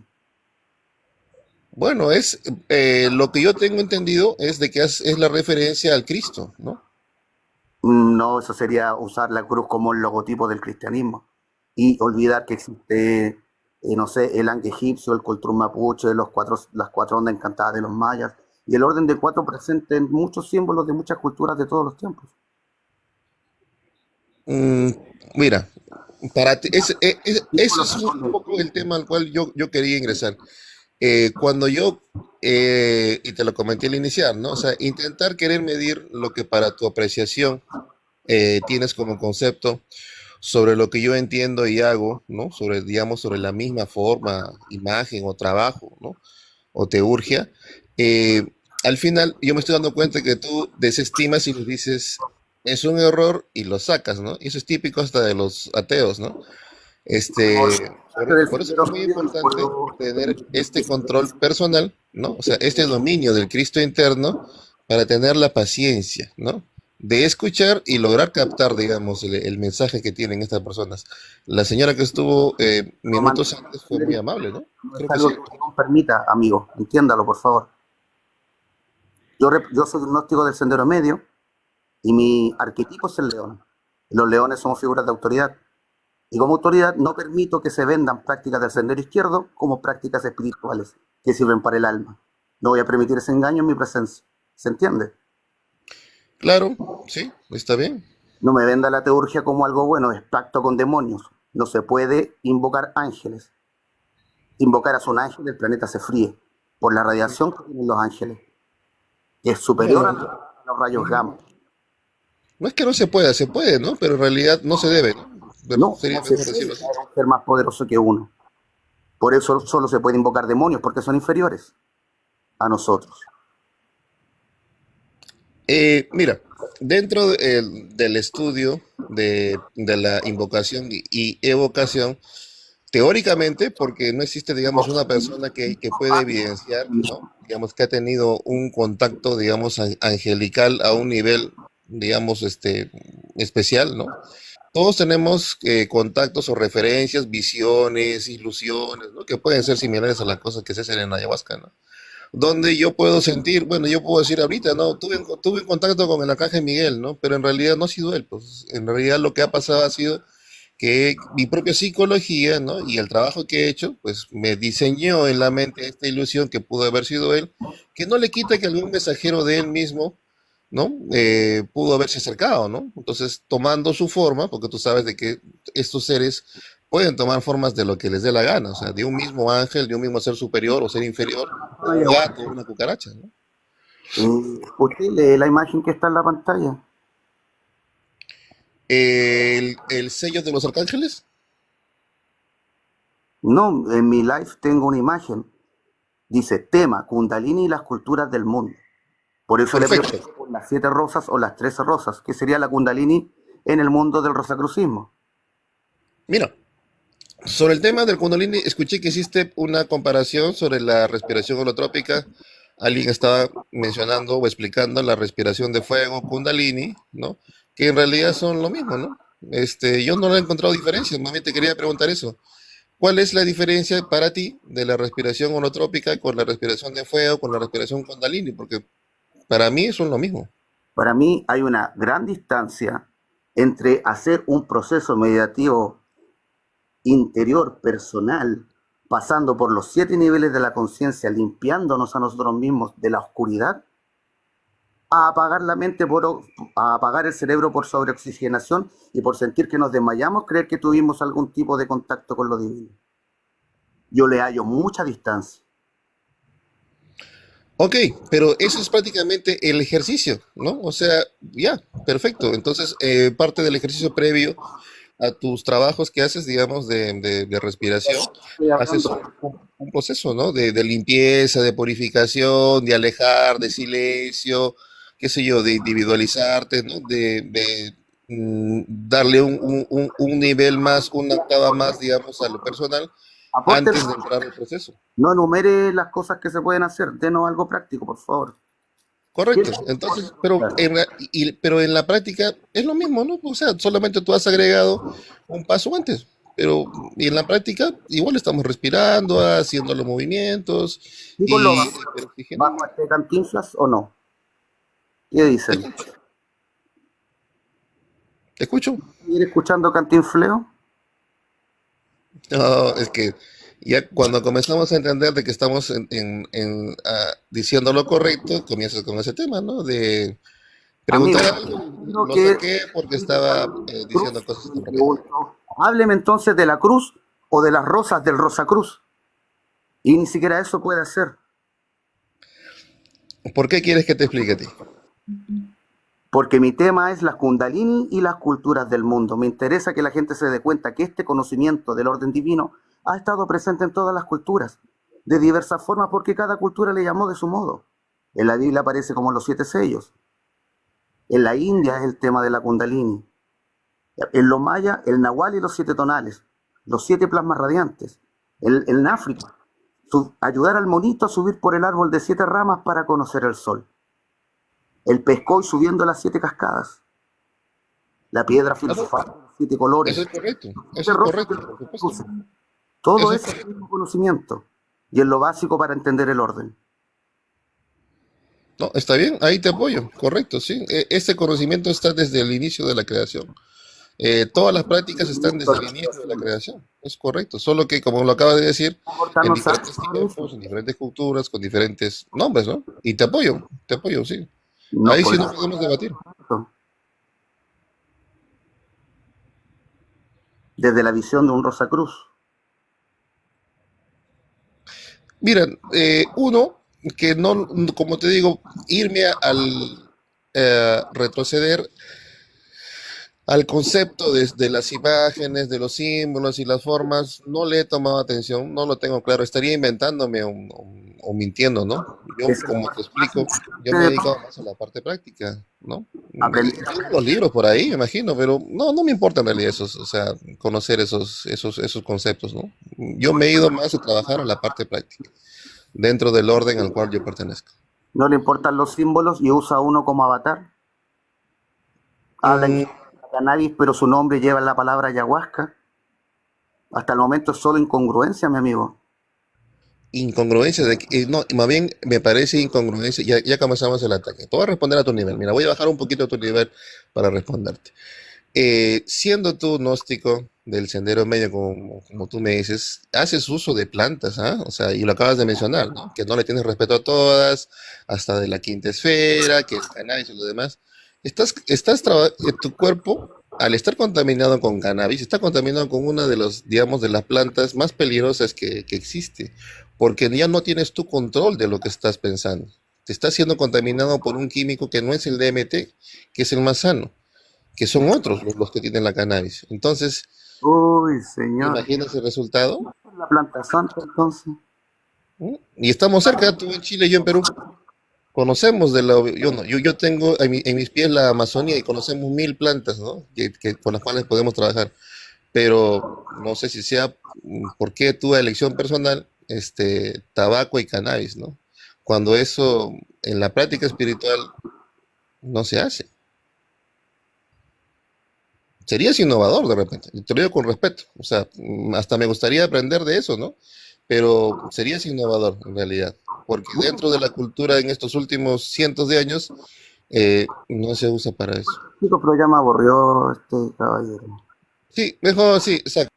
Bueno, es lo que yo tengo entendido es de que es la referencia al Cristo, ¿no? No, eso sería usar la cruz como el logotipo del cristianismo y olvidar que existe, no sé, el Ankh egipcio, el Kultur mapuche, las cuatro ondas encantadas de los mayas y el orden de cuatro presente en muchos símbolos de muchas culturas de todos los tiempos. Mm, mira, ese Símbolos es que un son poco el tema al cual yo quería ingresar. Cuando yo, y te lo comenté al iniciar, ¿no? O sea, intentar querer medir lo que para tu apreciación tienes como concepto sobre lo que yo entiendo y hago, ¿no? Sobre, digamos, sobre la misma forma, imagen o trabajo, ¿no? O teurgia, eh, al final yo me estoy dando cuenta que tú desestimas y le dices, es un error y lo sacas, ¿no? Y eso es típico hasta de los ateos, ¿no? por parte del Por eso sendero es muy medio, no importante puedo tener este control discutir. personal, ¿no? O sea, este dominio del Cristo interno para tener la paciencia, ¿no? De escuchar y lograr captar, digamos, el mensaje que tienen estas personas. La señora que estuvo No, minutos antes fue muy amable, ¿no? no es Creo que algo sí. que no permita, amigo, entiéndalo, por favor. Yo soy gnóstico del sendero medio y mi arquetipo es el león. Los leones son figuras de autoridad. Y como autoridad no permito que se vendan prácticas del sendero izquierdo como prácticas espirituales que sirven para el alma. No voy a permitir ese engaño en mi presencia. ¿Se entiende? Claro, sí, está bien. No me venda la teurgia como algo bueno, es pacto con demonios. No se puede invocar ángeles. Invocar a un ángel, el planeta se fríe por la radiación que tienen los ángeles, que es superior Bueno, a los rayos ujú. gamma. No es que no se pueda, se puede, ¿no? Pero en realidad no se debe, ¿no? Pero No, sería no se mejor puede decirlo así. traer a un ser más poderoso que uno. Por eso solo se puede invocar demonios, porque son inferiores a nosotros. Mira, del estudio de la invocación y evocación, teóricamente, porque no existe, digamos, una persona que puede evidenciar, ¿no? Digamos, que ha tenido un contacto, digamos, angelical a un nivel, digamos, especial, ¿no? Todos tenemos contactos o referencias, visiones, ilusiones, ¿no? Que pueden ser similares a las cosas que se hacen en ayahuasca, ¿no? Donde yo puedo sentir, bueno, yo puedo decir ahorita, no, tuve un contacto con el arcángel Miguel, ¿no? Pero en realidad no ha sido él, pues en realidad lo que ha pasado ha sido que mi propia psicología, ¿no? Y el trabajo que he hecho, pues me diseñó en la mente esta ilusión que pudo haber sido él, que no le quita que algún mensajero de él mismo, ¿no? Pudo haberse acercado, ¿no? Entonces, tomando su forma, porque tú sabes de que estos seres pueden tomar formas de lo que les dé la gana, o sea, de un mismo ángel, de un mismo ser superior o ser inferior, o un gato, o una cucaracha, ¿no? Usted lee la imagen que está en la pantalla. El sello de los arcángeles, No, en mi live tengo una imagen. Dice tema, Kundalini y las culturas del mundo. Por eso le perfecto. pregunto por las 7 rosas o las 13 rosas, que sería la Kundalini en el mundo del rosacrucismo. Mira, sobre el tema del Kundalini, escuché que hiciste una comparación sobre la respiración holotrópica. Alguien estaba mencionando o explicando la respiración de fuego, Kundalini, ¿no? Que en realidad son lo mismo, ¿no? Yo no le he encontrado diferencias, más bien te quería preguntar eso. ¿Cuál es la diferencia para ti de la respiración holotrópica con la respiración de fuego, con la respiración Kundalini? Porque para mí son lo mismo. Para mí hay una gran distancia entre hacer un proceso meditativo interior, personal, pasando por los 7 niveles de la conciencia, limpiándonos a nosotros mismos de la oscuridad, a apagar la mente a apagar el cerebro por sobreoxigenación y por sentir que nos desmayamos, creer que tuvimos algún tipo de contacto con lo divino. Yo le hallo mucha distancia. Ok, pero eso es prácticamente el ejercicio, ¿no? O sea, ya, perfecto. Entonces, parte del ejercicio previo a tus trabajos que haces, digamos, de respiración, Estoy haces hablando. un proceso, ¿no? De limpieza, de purificación, de alejar, de silencio, qué sé yo, de individualizarte, ¿no? Darle un nivel más, una octava más, digamos, a lo personal Aporte, antes de entrar al proceso. no enumere las cosas que se pueden hacer. Denos algo práctico, por favor. ¿Qué Correcto. es? Entonces, Claro. pero en la práctica es lo mismo, ¿no? O sea, solamente tú has agregado un paso antes. pero y en la práctica igual estamos respirando, haciendo los movimientos Chicos, ¿lo y bajo, el oxígeno. bajo este Cantinflas o no? ¿Qué Te dicen? escucho, te escucho. ¿Ir escuchando Cantinfleo? No, es que ya cuando comenzamos a entender de que estamos diciendo lo correcto, comienzas con ese tema, ¿no? De Amigo, preguntar algo, creo lo que saqué porque estaba diciendo cruz, cosas me incorrectas. pregunto, hábleme entonces de la cruz o de las rosas del Rosacruz. Y ni siquiera eso puede hacer. ¿Por qué quieres que te explique a ti? Porque mi tema es las Kundalini y las culturas del mundo. Me interesa que la gente se dé cuenta que este conocimiento del orden divino ha estado presente en todas las culturas, de diversas formas, porque cada cultura le llamó de su modo. En la Biblia aparece como los 7 sellos. En la India es el tema de la Kundalini. En los mayas, el Nahual y los 7 tonales, los 7 plasmas radiantes. En África, ayudar al monito a subir por el árbol de 7 ramas para conocer el sol. El pescoy subiendo las 7 cascadas. La piedra Ah, no, filosofal, los 7 colores, eso siete es rostros de correcto, los por siete supuesto. cruces. Todo Eso es es el correcto. mismo conocimiento y es lo básico para entender el orden. No, está bien, ahí te apoyo, correcto, sí. Este conocimiento está desde el inicio de la creación. Todas las prácticas están desde el inicio de la creación, es correcto. Solo que, como lo acabas de decir, en Cortarnos sangre diferentes sobre eso. tiempos, en diferentes culturas, con diferentes nombres, ¿no? Y te apoyo, sí. No Ahí sí no podemos podemos debatir. desde la visión de un Rosacruz. Mira, uno, que no, como te digo, irme al retroceder al concepto de las imágenes, de los símbolos y las formas, no le he tomado atención, no lo tengo claro. Estaría inventándome o mintiendo, ¿no? Yo, Es el como te más explico, yo importante me he de dedicado todo. más a la parte práctica, ¿no? Aprender. Tengo los libros por ahí, me imagino, pero no, no me importa en realidad esos, o sea, conocer esos conceptos, ¿no? Yo me he ido más a trabajar a la parte práctica, dentro del orden al cual yo pertenezco. No le importan los símbolos y usa uno como avatar. Habla en Mm, cannabis, pero su nombre lleva la palabra ayahuasca. Hasta el momento es solo incongruencia, mi amigo. Incongruencia no, más bien me parece incongruencia, ya comenzamos el ataque. Te voy a responder a tu nivel. Mira, voy a bajar un poquito tu nivel para responderte. Siendo tú gnóstico del sendero medio, como tú me dices, haces uso de plantas, ¿ah? O sea, y lo acabas de mencionar, ¿no? Que no le tienes respeto a todas, hasta de la quinta esfera, que el cannabis y lo demás. Tu cuerpo, al estar contaminado con cannabis, está contaminado con una de los, digamos, de las plantas más peligrosas que existe, porque ya no tienes tu control de lo que estás pensando. Te estás siendo contaminado por un químico que no es el DMT, que es el más sano, que son otros los que tienen la cannabis. Entonces, Uy, señor. imagínese el resultado. La planta santa, entonces. ¿Mm? Y estamos cerca, tú en Chile, yo en Perú. Conocemos de la, yo no, yo tengo en mis pies la Amazonía y conocemos 1000 plantas, ¿no? Con las cuales podemos trabajar. Pero no sé si sea por qué tu elección personal, tabaco y cannabis, ¿no? Cuando eso en la práctica espiritual no se hace. Serías innovador de repente, y te lo digo con respeto, o sea, hasta me gustaría aprender de eso, ¿no? Pero serías innovador en realidad, porque dentro de la cultura en estos últimos cientos de años no se usa para eso. Chico, pero ya me aburrió este caballero. Sí, mejor sí, exacto.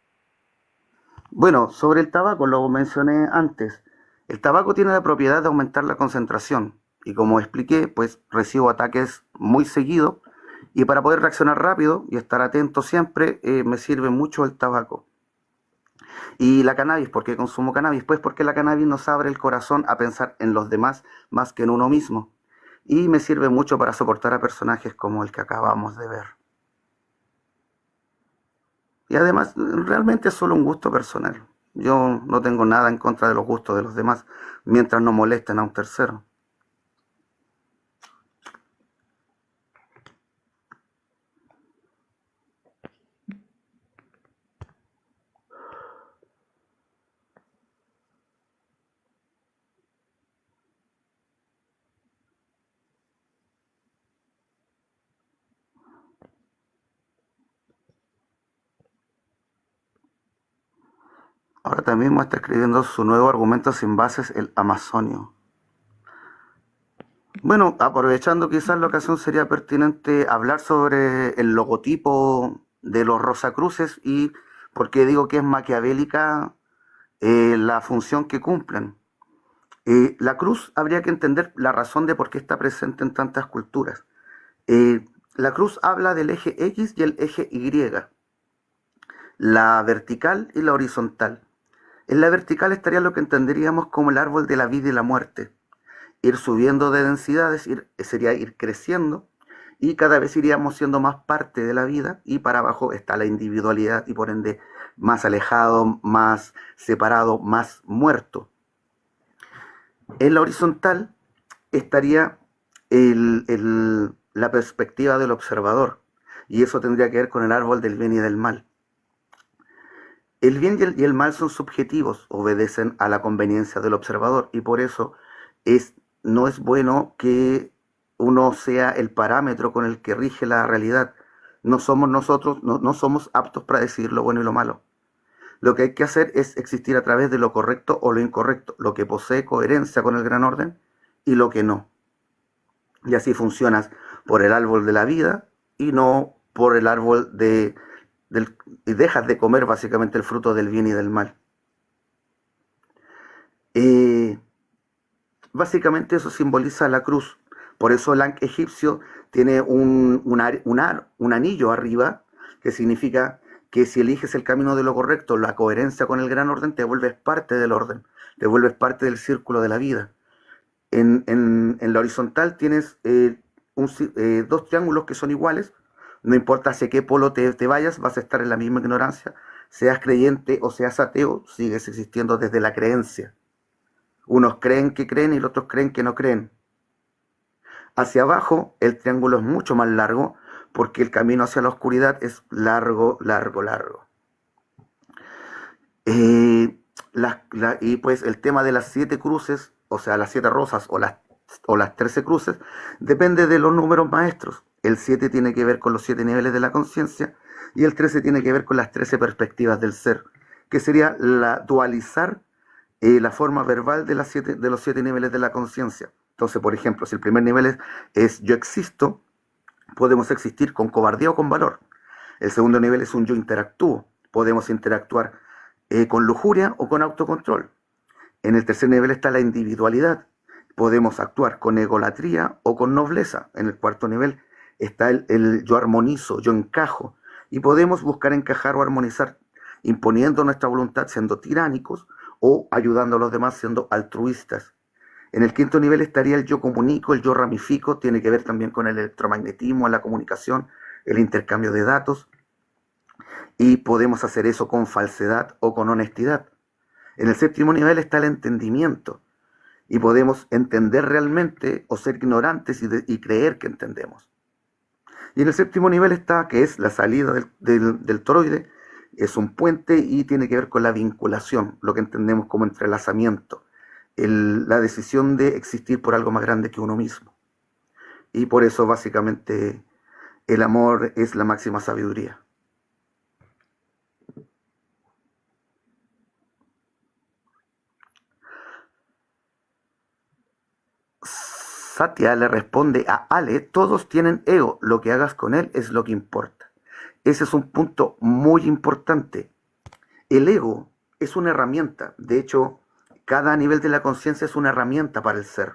Bueno, sobre el tabaco, lo mencioné antes. El tabaco tiene la propiedad de aumentar la concentración. Y como expliqué, pues recibo ataques muy seguidos. Y para poder reaccionar rápido y estar atento siempre, me sirve mucho el tabaco. Y la cannabis, ¿por qué consumo cannabis? Pues porque la cannabis nos abre el corazón a pensar en los demás más que en uno mismo. Y me sirve mucho para soportar a personajes como el que acabamos de ver. Y además, realmente es solo un gusto personal. Yo no tengo nada en contra de los gustos de los demás, mientras no molesten a un tercero. Ahora también está escribiendo su nuevo argumento sin bases, el Amazonio. Bueno, aprovechando quizás la ocasión sería pertinente hablar sobre el logotipo de los Rosacruces y por qué digo que es maquiavélica la función que cumplen. La cruz habría que entender la razón de por qué está presente en tantas culturas. La cruz habla del eje X y el eje Y, la vertical y la horizontal. En la vertical estaría lo que entenderíamos como el árbol de la vida y la muerte. Ir subiendo de densidades sería ir creciendo y cada vez iríamos siendo más parte de la vida, y para abajo está la individualidad y por ende más alejado, más separado, más muerto. En la horizontal estaría la perspectiva del observador, y eso tendría que ver con el árbol del bien y del mal. El bien y el mal son subjetivos, obedecen a la conveniencia del observador, y por eso no es bueno que uno sea el parámetro con el que rige la realidad. No somos nosotros, no somos aptos para decidir lo bueno y lo malo. Lo que hay que hacer es existir a través de lo correcto o lo incorrecto, lo que posee coherencia con el gran orden y lo que no. Y así funcionas por el árbol de la vida y no por el árbol y dejas de comer básicamente el fruto del bien y del mal. Básicamente eso simboliza la cruz. Por eso el Ankh egipcio tiene un anillo arriba, que significa que si eliges el camino de lo correcto, la coherencia con el gran orden, te vuelves parte del orden, te vuelves parte del círculo de la vida. En la horizontal tienes dos triángulos que son iguales, no importa hacia qué polo te vayas, vas a estar en la misma ignorancia, seas creyente o seas ateo, sigues existiendo desde la creencia. Unos creen que creen y los otros creen que no creen. Hacia abajo el triángulo es mucho más largo porque el camino hacia la oscuridad es largo, largo, largo. Y pues el tema de las 7 cruces, o sea, las 7 rosas o las 13 cruces, depende de los números maestros. El 7 tiene que ver con los 7 niveles de la conciencia y el 13 tiene que ver con las 13 perspectivas del ser, que sería dualizar la forma verbal de los 7 niveles de la conciencia. Entonces, por ejemplo, si el primer nivel es yo existo, podemos existir con cobardía o con valor. El segundo nivel es un yo interactúo. Podemos interactuar con lujuria o con autocontrol. En el tercer nivel está la individualidad. Podemos actuar con egolatría o con nobleza. En el cuarto nivel está el yo armonizo, yo encajo. Y podemos buscar encajar o armonizar imponiendo nuestra voluntad siendo tiránicos o ayudando a los demás siendo altruistas. En el quinto nivel estaría el yo comunico, el yo ramifico, tiene que ver también con el electromagnetismo, la comunicación, el intercambio de datos, y podemos hacer eso con falsedad o con honestidad. En el séptimo nivel está el entendimiento, y podemos entender realmente o ser ignorantes y creer que entendemos. Y en el séptimo nivel está, que es la salida del toroide, es un puente y tiene que ver con la vinculación, lo que entendemos como entrelazamiento. La decisión de existir por algo más grande que uno mismo. Y por eso básicamente el amor es la máxima sabiduría. Satya le responde a Ale, todos tienen ego, lo que hagas con él es lo que importa. Ese es un punto muy importante. El ego es una herramienta, de hecho, cada nivel de la conciencia es una herramienta para el ser.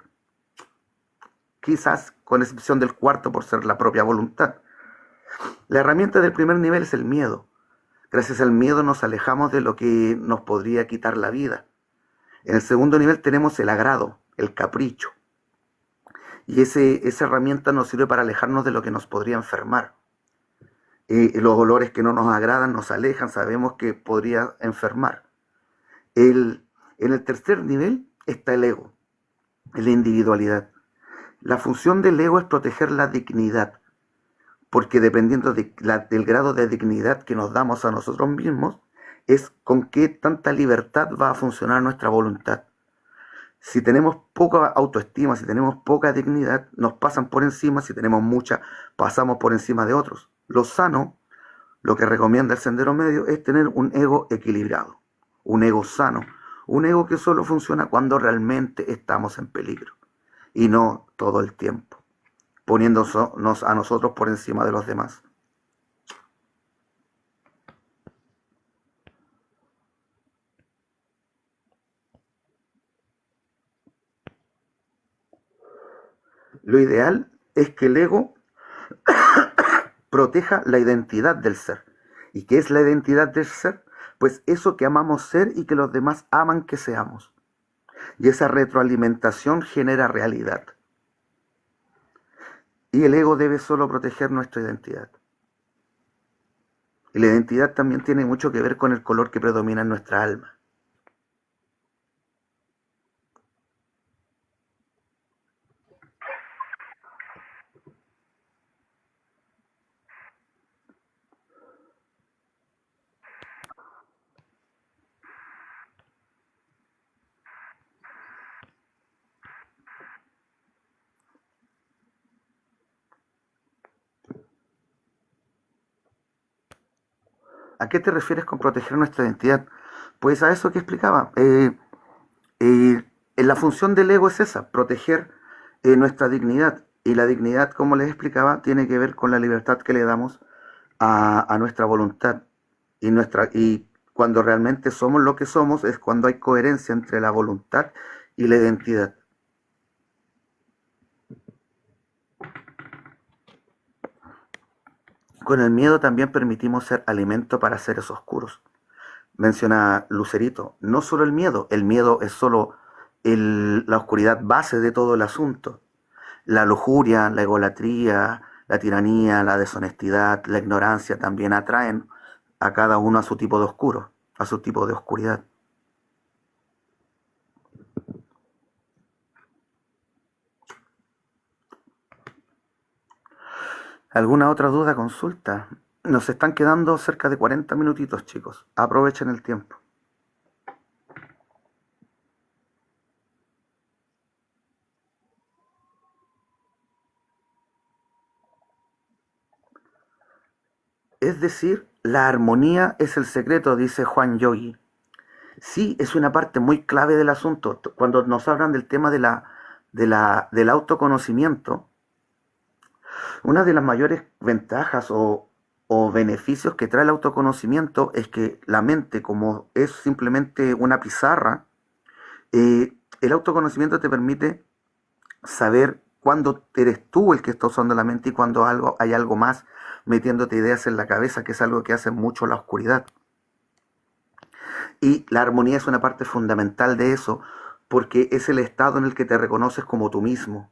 Quizás con excepción del cuarto por ser la propia voluntad. La herramienta del primer nivel es el miedo. Gracias al miedo nos alejamos de lo que nos podría quitar la vida. En el segundo nivel tenemos el agrado, el capricho. Y esa herramienta nos sirve para alejarnos de lo que nos podría enfermar. Los olores que no nos agradan nos alejan, sabemos que podría enfermar. En el tercer nivel está el ego, la individualidad. La función del ego es proteger la dignidad, porque dependiendo del grado de dignidad que nos damos a nosotros mismos, es con qué tanta libertad va a funcionar nuestra voluntad. Si tenemos poca autoestima, si tenemos poca dignidad, nos pasan por encima, si tenemos mucha, pasamos por encima de otros. Lo sano, lo que recomienda el Sendero Medio, es tener un ego equilibrado. un ego sano, un ego que solo funciona cuando realmente estamos en peligro y no todo el tiempo, poniéndonos a nosotros por encima de los demás. Lo ideal es que el ego proteja la identidad del ser. ¿Y qué es la identidad del ser? Pues eso que amamos ser y que los demás aman que seamos. Y esa retroalimentación genera realidad. Y el ego debe solo proteger nuestra identidad. Y la identidad también tiene mucho que ver con el color que predomina en nuestra alma. ¿A qué te refieres con proteger nuestra identidad? Pues a eso que explicaba. La función del ego es esa, proteger nuestra dignidad. Y la dignidad, como les explicaba, tiene que ver con la libertad que le damos a nuestra voluntad. Y cuando realmente somos lo que somos es cuando hay coherencia entre la voluntad y la identidad. Con el miedo también permitimos ser alimento para seres oscuros. Menciona Lucerito, no solo el miedo es solo la oscuridad base de todo el asunto. La lujuria, la egolatría, la tiranía, la deshonestidad, la ignorancia también atraen a cada uno a su tipo de oscuro, a su tipo de oscuridad. ¿Alguna otra duda, consulta? Nos están quedando cerca de 40 minutitos, chicos. Aprovechen el tiempo. Es decir, la armonía es el secreto, dice Juan Yogi. Sí, es una parte muy clave del asunto. Cuando nos hablan del tema del autoconocimiento, una de las mayores ventajas o beneficios que trae el autoconocimiento es que la mente, como es simplemente una pizarra, el autoconocimiento te permite saber cuándo eres tú el que está usando la mente y cuándo hay algo más metiéndote ideas en la cabeza, que es algo que hace mucho la oscuridad. Y la armonía es una parte fundamental de eso, porque es el estado en el que te reconoces como tú mismo.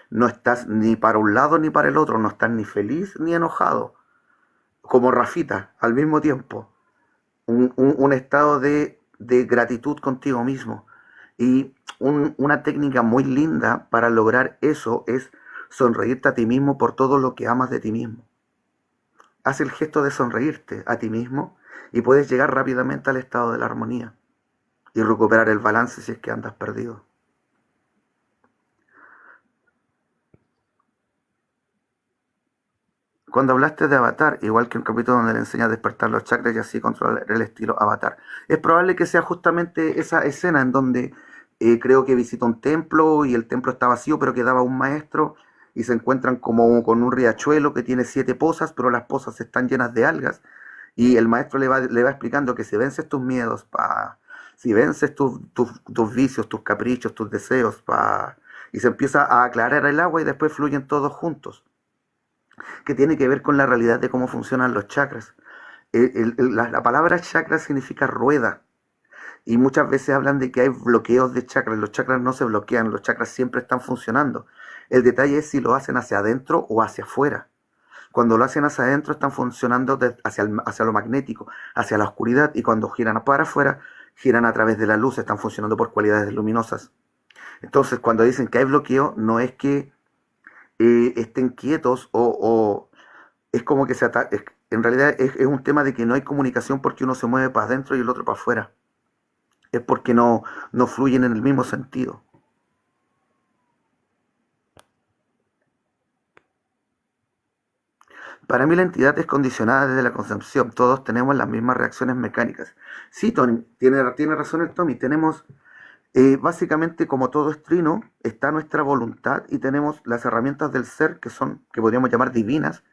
No estás ni para un lado ni para el otro, no estás ni feliz ni enojado, como Rafita, al mismo tiempo. Un estado de gratitud contigo mismo. Y una técnica muy linda para lograr eso es sonreírte a ti mismo por todo lo que amas de ti mismo. Haz el gesto de sonreírte a ti mismo y puedes llegar rápidamente al estado de la armonía y recuperar el balance si es que andas perdido. Cuando hablaste de Avatar, igual que un capítulo donde le enseña a despertar los chakras y así controlar el estilo Avatar, es probable que sea justamente esa escena en donde creo que visita un templo y el templo está vacío, pero quedaba un maestro y se encuentran como con un riachuelo que tiene 7 pozas, pero las pozas están llenas de algas y el maestro le va explicando que si vences tus miedos, si vences tus vicios, tus caprichos, tus deseos, y se empieza a aclarar el agua y después fluyen todos juntos, que tiene que ver con la realidad de cómo funcionan los chakras. La palabra chakra significa rueda. Y muchas veces hablan de que hay bloqueos de chakras. Los chakras no se bloquean, los chakras siempre están funcionando. El detalle es si lo hacen hacia adentro o hacia afuera. Cuando lo hacen hacia adentro están funcionando hacia lo magnético, hacia la oscuridad. Y cuando giran para afuera, giran a través de la luz, están funcionando por cualidades luminosas. Entonces, cuando dicen que hay bloqueo, no es que estén quietos o es como que en realidad es un tema de que no hay comunicación porque uno se mueve para adentro y el otro para afuera. Es porque no fluyen en el mismo sentido. Para mí la entidad es condicionada desde la concepción. Todos tenemos las mismas reacciones mecánicas. Sí, Tony, tiene razón el Tommy. Tenemos, básicamente, como todo es trino, está nuestra voluntad y tenemos las herramientas del ser que podríamos llamar divinas,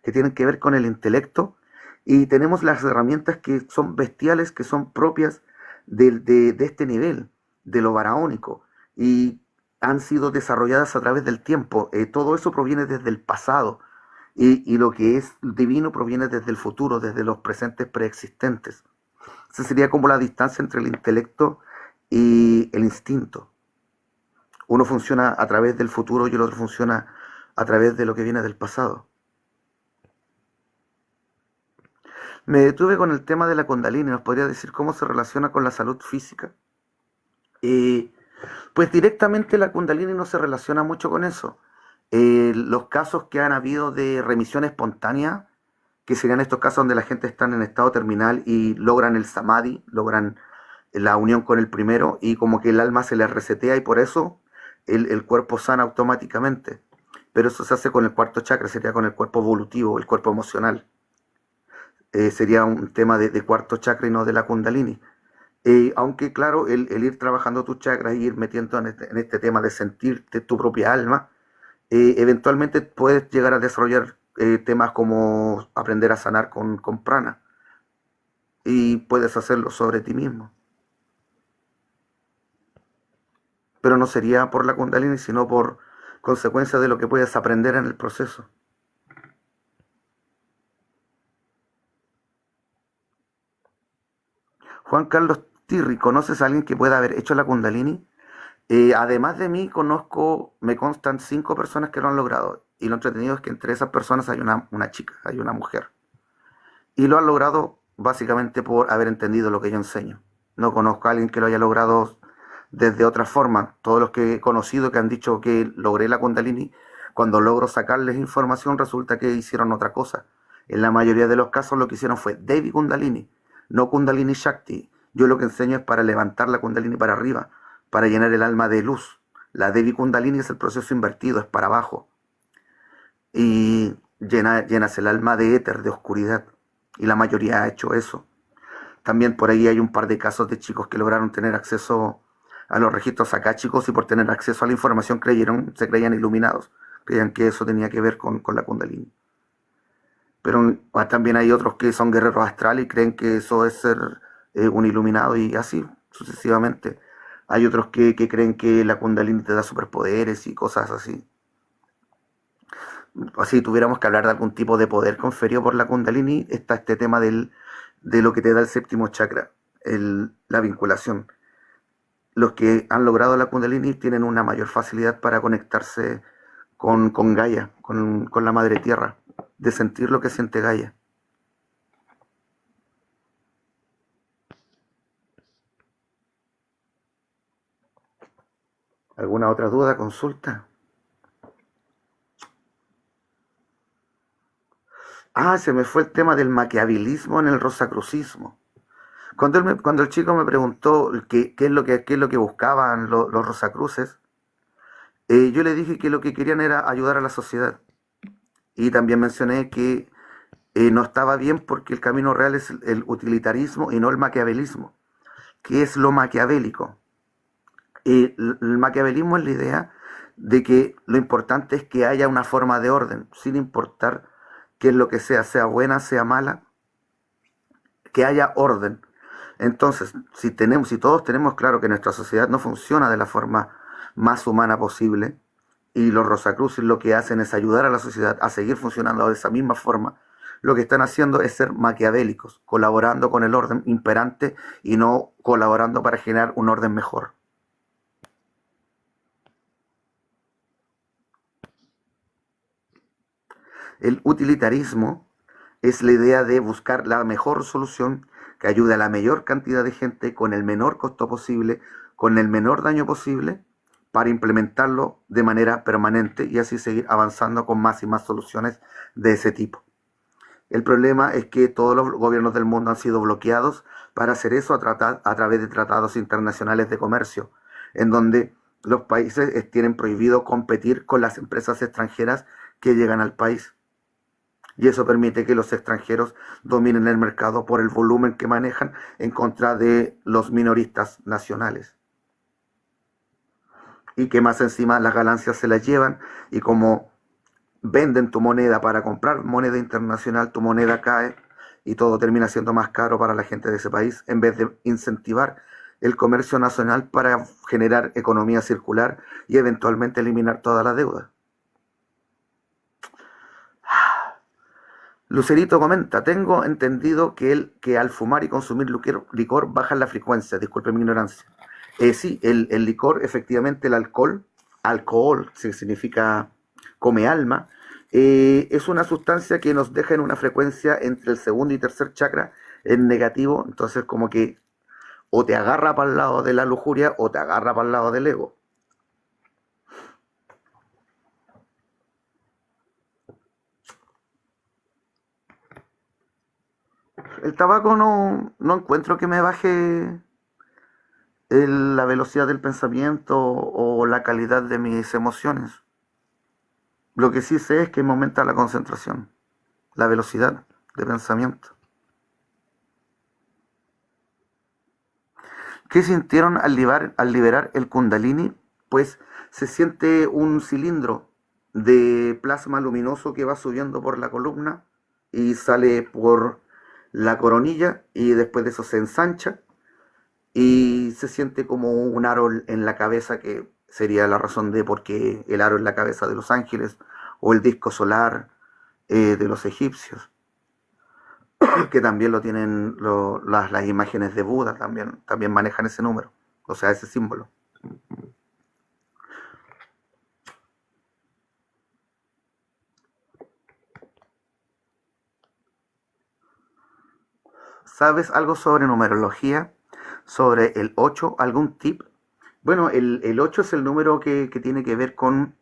que tienen que ver con el intelecto, y tenemos las herramientas que son bestiales, que son propias de este nivel, de lo faraónico, y han sido desarrolladas a través del tiempo. Todo eso proviene desde el pasado, y lo que es divino proviene desde el futuro, desde los presentes preexistentes. Esa sería como la distancia entre el intelecto y el instinto. Uno funciona a través del futuro y el otro funciona a través de lo que viene del pasado. Me detuve con el tema de la Kundalini. ¿Nos podría decir cómo se relaciona con la salud física? Eh, pues directamente la Kundalini no se relaciona mucho con eso. Los casos que han habido de remisión espontánea, que serían estos casos donde la gente está en estado terminal y logran el samadhi, logran la unión con el primero, y como que el alma se les resetea y por eso el cuerpo sana automáticamente. Pero eso se hace con el cuarto chakra, sería con el cuerpo evolutivo, el cuerpo emocional. Sería un tema de cuarto chakra y no de la Kundalini. Aunque claro, el ir trabajando tus chakras y ir metiendo en este tema de sentirte tu propia alma, eventualmente puedes llegar a desarrollar temas como aprender a sanar con prana, y puedes hacerlo sobre ti mismo. Pero no sería por la Kundalini, sino por consecuencia de lo que puedes aprender en el proceso. Juan Carlos Tirri, ¿conoces a alguien que pueda haber hecho la Kundalini? Además de mí, me constan 5 personas que lo han logrado. Y lo entretenido es que entre esas personas hay una chica, hay una mujer. Y lo han logrado básicamente por haber entendido lo que yo enseño. No conozco a alguien que lo haya logrado desde otra forma. Todos los que he conocido que han dicho que logré la Kundalini, cuando logro sacarles información resulta que hicieron otra cosa. En la mayoría de los casos lo que hicieron fue Devi Kundalini, no Kundalini Shakti. Yo lo que enseño es para levantar la Kundalini para arriba, para llenar el alma de luz. La Devi Kundalini es el proceso invertido, es para abajo. Y llenas el alma de éter, de oscuridad. Y la mayoría ha hecho eso. También por ahí hay un par de casos de chicos que lograron tener acceso a los registros akáshicos y por tener acceso a la información se creían iluminados. Creían que eso tenía que ver con la Kundalini. Pero también hay otros que son guerreros astrales y creen que eso es ser un iluminado, y así sucesivamente. Hay otros que creen que la Kundalini te da superpoderes y cosas así. Si tuviéramos que hablar de algún tipo de poder conferido por la Kundalini, está este tema de lo que te da el séptimo chakra, la vinculación. Los que han logrado la Kundalini tienen una mayor facilidad para conectarse con Gaia, con la madre tierra, de sentir lo que siente Gaia. ¿Alguna otra duda, consulta? Se me fue el tema del maquiavelismo en el rosacrucismo. Cuando el chico me preguntó qué es lo que buscaban los rosacruces, yo le dije que lo que querían era ayudar a la sociedad. Y también mencioné que no estaba bien porque el camino real es el utilitarismo y no el maquiavelismo. ¿Qué es lo maquiavélico? El maquiavelismo es la idea de que lo importante es que haya una forma de orden, sin importar qué es lo que sea buena, sea mala, que haya orden. Entonces, si todos tenemos claro que nuestra sociedad no funciona de la forma más humana posible, y los Rosacrucis lo que hacen es ayudar a la sociedad a seguir funcionando de esa misma forma, lo que están haciendo es ser maquiavélicos, colaborando con el orden imperante y no colaborando para generar un orden mejor. El utilitarismo es la idea de buscar la mejor solución que ayude a la mayor cantidad de gente con el menor costo posible, con el menor daño posible, para implementarlo de manera permanente y así seguir avanzando con más y más soluciones de ese tipo. El problema es que todos los gobiernos del mundo han sido bloqueados para hacer eso a través de tratados internacionales de comercio, en donde los países tienen prohibido competir con las empresas extranjeras que llegan al país. Y eso permite que los extranjeros dominen el mercado por el volumen que manejan en contra de los minoristas nacionales. Y que más encima las ganancias se las llevan, y como venden tu moneda para comprar moneda internacional, tu moneda cae y todo termina siendo más caro para la gente de ese país, en vez de incentivar el comercio nacional para generar economía circular y eventualmente eliminar toda la deuda. Lucerito comenta, tengo entendido que al fumar y consumir licor bajan la frecuencia, disculpe mi ignorancia. Sí, el licor, efectivamente, el alcohol, que significa come alma, es una sustancia que nos deja en una frecuencia entre el segundo y tercer chakra en negativo, entonces como que o te agarra para el lado de la lujuria o te agarra para el lado del ego. El tabaco no encuentro que me baje la velocidad del pensamiento o la calidad de mis emociones. Lo que sí sé es que me aumenta la concentración, la velocidad de pensamiento. ¿Qué sintieron al liberar el Kundalini? Pues se siente un cilindro de plasma luminoso que va subiendo por la columna y sale por la coronilla, y después de eso se ensancha y se siente como un aro en la cabeza, que sería la razón de por qué el aro en la cabeza de los ángeles o el disco solar de los egipcios, que también lo tienen las imágenes de Buda, también manejan ese número, o sea, ese símbolo. ¿Sabes algo sobre numerología? ¿Sobre el 8? ¿Algún tip? Bueno, el 8 es el número que tiene que ver con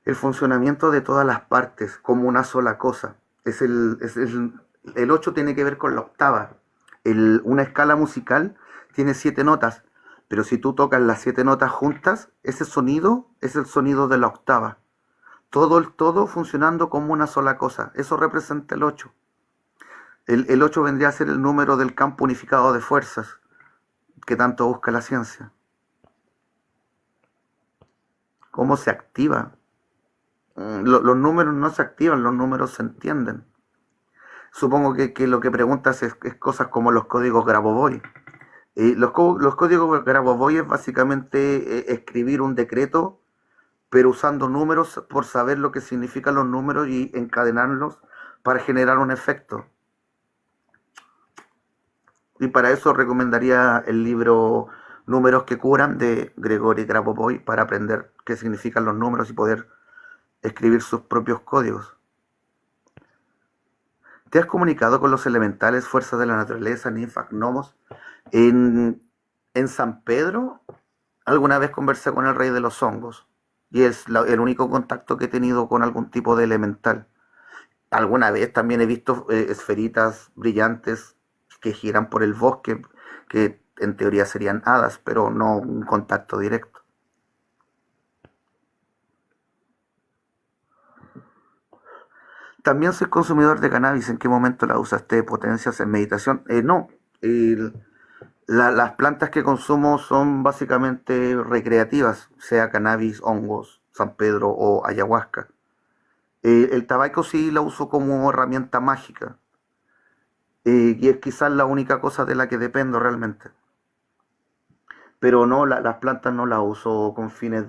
el funcionamiento de todas las partes como una sola cosa. El 8 tiene que ver con la octava. Una escala musical tiene 7 notas, pero si tú tocas las 7 notas juntas, ese sonido es el sonido de la octava. Todo funcionando como una sola cosa. Eso representa el 8. El 8 vendría a ser el número del campo unificado de fuerzas que tanto busca la ciencia. ¿Cómo se activa? Los números no se activan, los números se entienden. Supongo que lo que preguntas es cosas como los códigos Grabovoi. Los códigos Grabovoi es básicamente escribir un decreto, pero usando números por saber lo que significan los números y encadenarlos para generar un efecto. Y para eso recomendaría el libro Números que curan de Gregory Grabovoi, para aprender qué significan los números y poder escribir sus propios códigos. ¿Te has comunicado con los elementales, fuerzas de la naturaleza, ninfas, gnomos? En San Pedro, alguna vez conversé con el rey de los hongos, y es el único contacto que he tenido con algún tipo de elemental. Alguna vez también he visto esferitas brillantes que giran por el bosque, que en teoría serían hadas, pero no un contacto directo. También soy consumidor de cannabis. ¿En qué momento la usaste? ¿Potencias en meditación? No. Las plantas que consumo son básicamente recreativas, sea cannabis, hongos, San Pedro o ayahuasca. El tabaco sí la uso como herramienta mágica, y es quizás la única cosa de la que dependo realmente. Pero no, las plantas no las uso con fines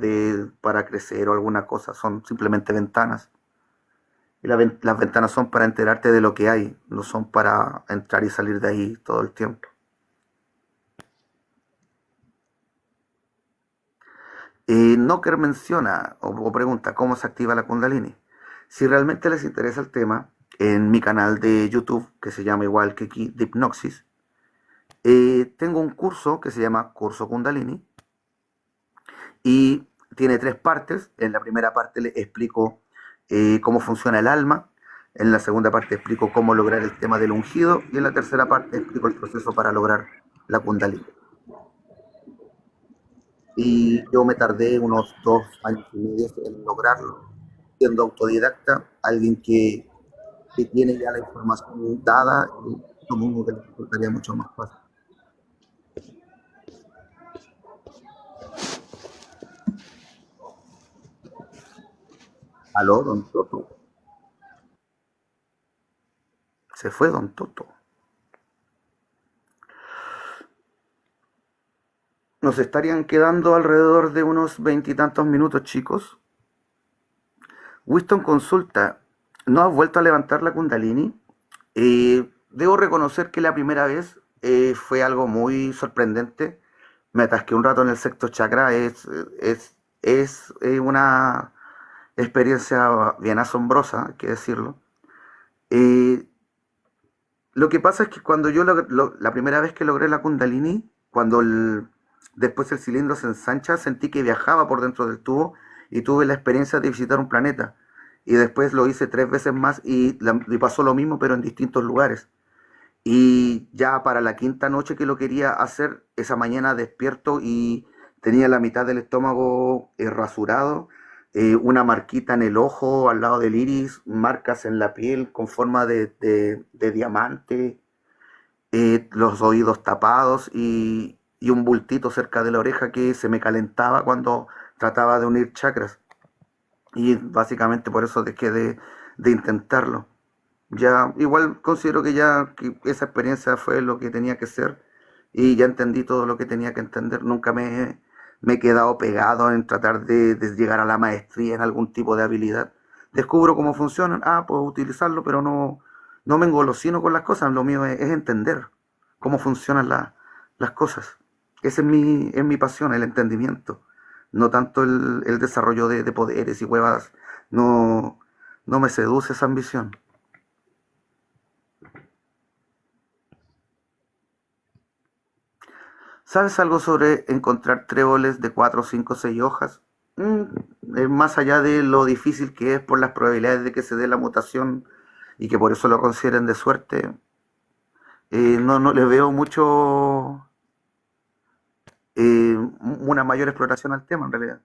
para crecer o alguna cosa, son simplemente ventanas. Y las ventanas son para enterarte de lo que hay, no son para entrar y salir de ahí todo el tiempo. Knocker menciona o pregunta cómo se activa la Kundalini. Si realmente les interesa el tema, en mi canal de YouTube, que se llama igual que aquí, de hipnosis, tengo un curso que se llama Curso Kundalini, y tiene 3 partes. En la primera parte les explico cómo funciona el alma, en la segunda parte explico cómo lograr el tema del ungido, y en la tercera parte explico el proceso para lograr la Kundalini. Y yo me tardé unos 2 años y medio en lograrlo. siendo autodidacta, alguien que tiene ya la información dada, supongo que le resultaría mucho más fácil. Aló, don Toto. Se fue don Toto. Nos estarían quedando alrededor de unos veintitantos minutos, chicos. Winston consulta, ¿no has vuelto a levantar la Kundalini? Debo reconocer que la primera vez fue algo muy sorprendente. Me atasqué un rato en el sexto chakra. Es una experiencia bien asombrosa, hay que decirlo. Eh, lo que pasa es que cuando la primera vez que logré la Kundalini, después el cilindro se ensancha, sentí que viajaba por dentro del tubo y tuve la experiencia de visitar un planeta. Y después lo hice 3 veces más y pasó lo mismo, pero en distintos lugares. Y ya para la quinta noche que lo quería hacer, esa mañana despierto y tenía la mitad del estómago rasurado, una marquita en el ojo, al lado del iris, marcas en la piel con forma de diamante, los oídos tapados y un bultito cerca de la oreja que se me calentaba cuando trataba de unir chakras. Y básicamente por eso dejé de intentarlo. Ya, igual considero que esa experiencia fue lo que tenía que ser y ya entendí todo lo que tenía que entender. Nunca me he quedado pegado en tratar de llegar a la maestría en algún tipo de habilidad. Descubro cómo funcionan, puedo utilizarlo, pero no me engolosino con las cosas. Lo mío es entender cómo funcionan las cosas. Esa es mi pasión, el entendimiento. No tanto el desarrollo de poderes y huevas. No, no me seduce esa ambición. ¿Sabes algo sobre encontrar tréboles de 4, 5, 6 hojas? Más allá de lo difícil que es por las probabilidades de que se dé la mutación y que por eso lo consideren de suerte, no le veo una mayor exploración al tema en realidad.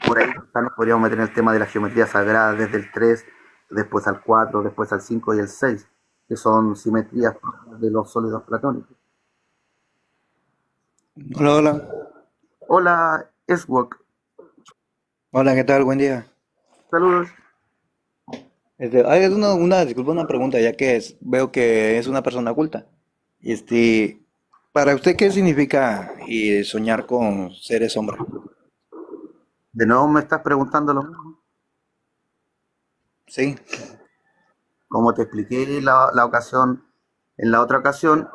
Por ahí quizá nos podríamos meter en el tema de la geometría sagrada desde el 3, después al 4, después al 5 y el 6, que son simetrías propias de los sólidos platónicos. Hola, hola. Hola, Eswok. Hola, ¿qué tal? Buen día. Saludos. Hay disculpa, una pregunta, ya que veo que es una persona culta. Este, para usted, ¿qué significa soñar con seres hombres? De nuevo me estás preguntando lo mismo. Sí. Como te expliqué en la otra ocasión,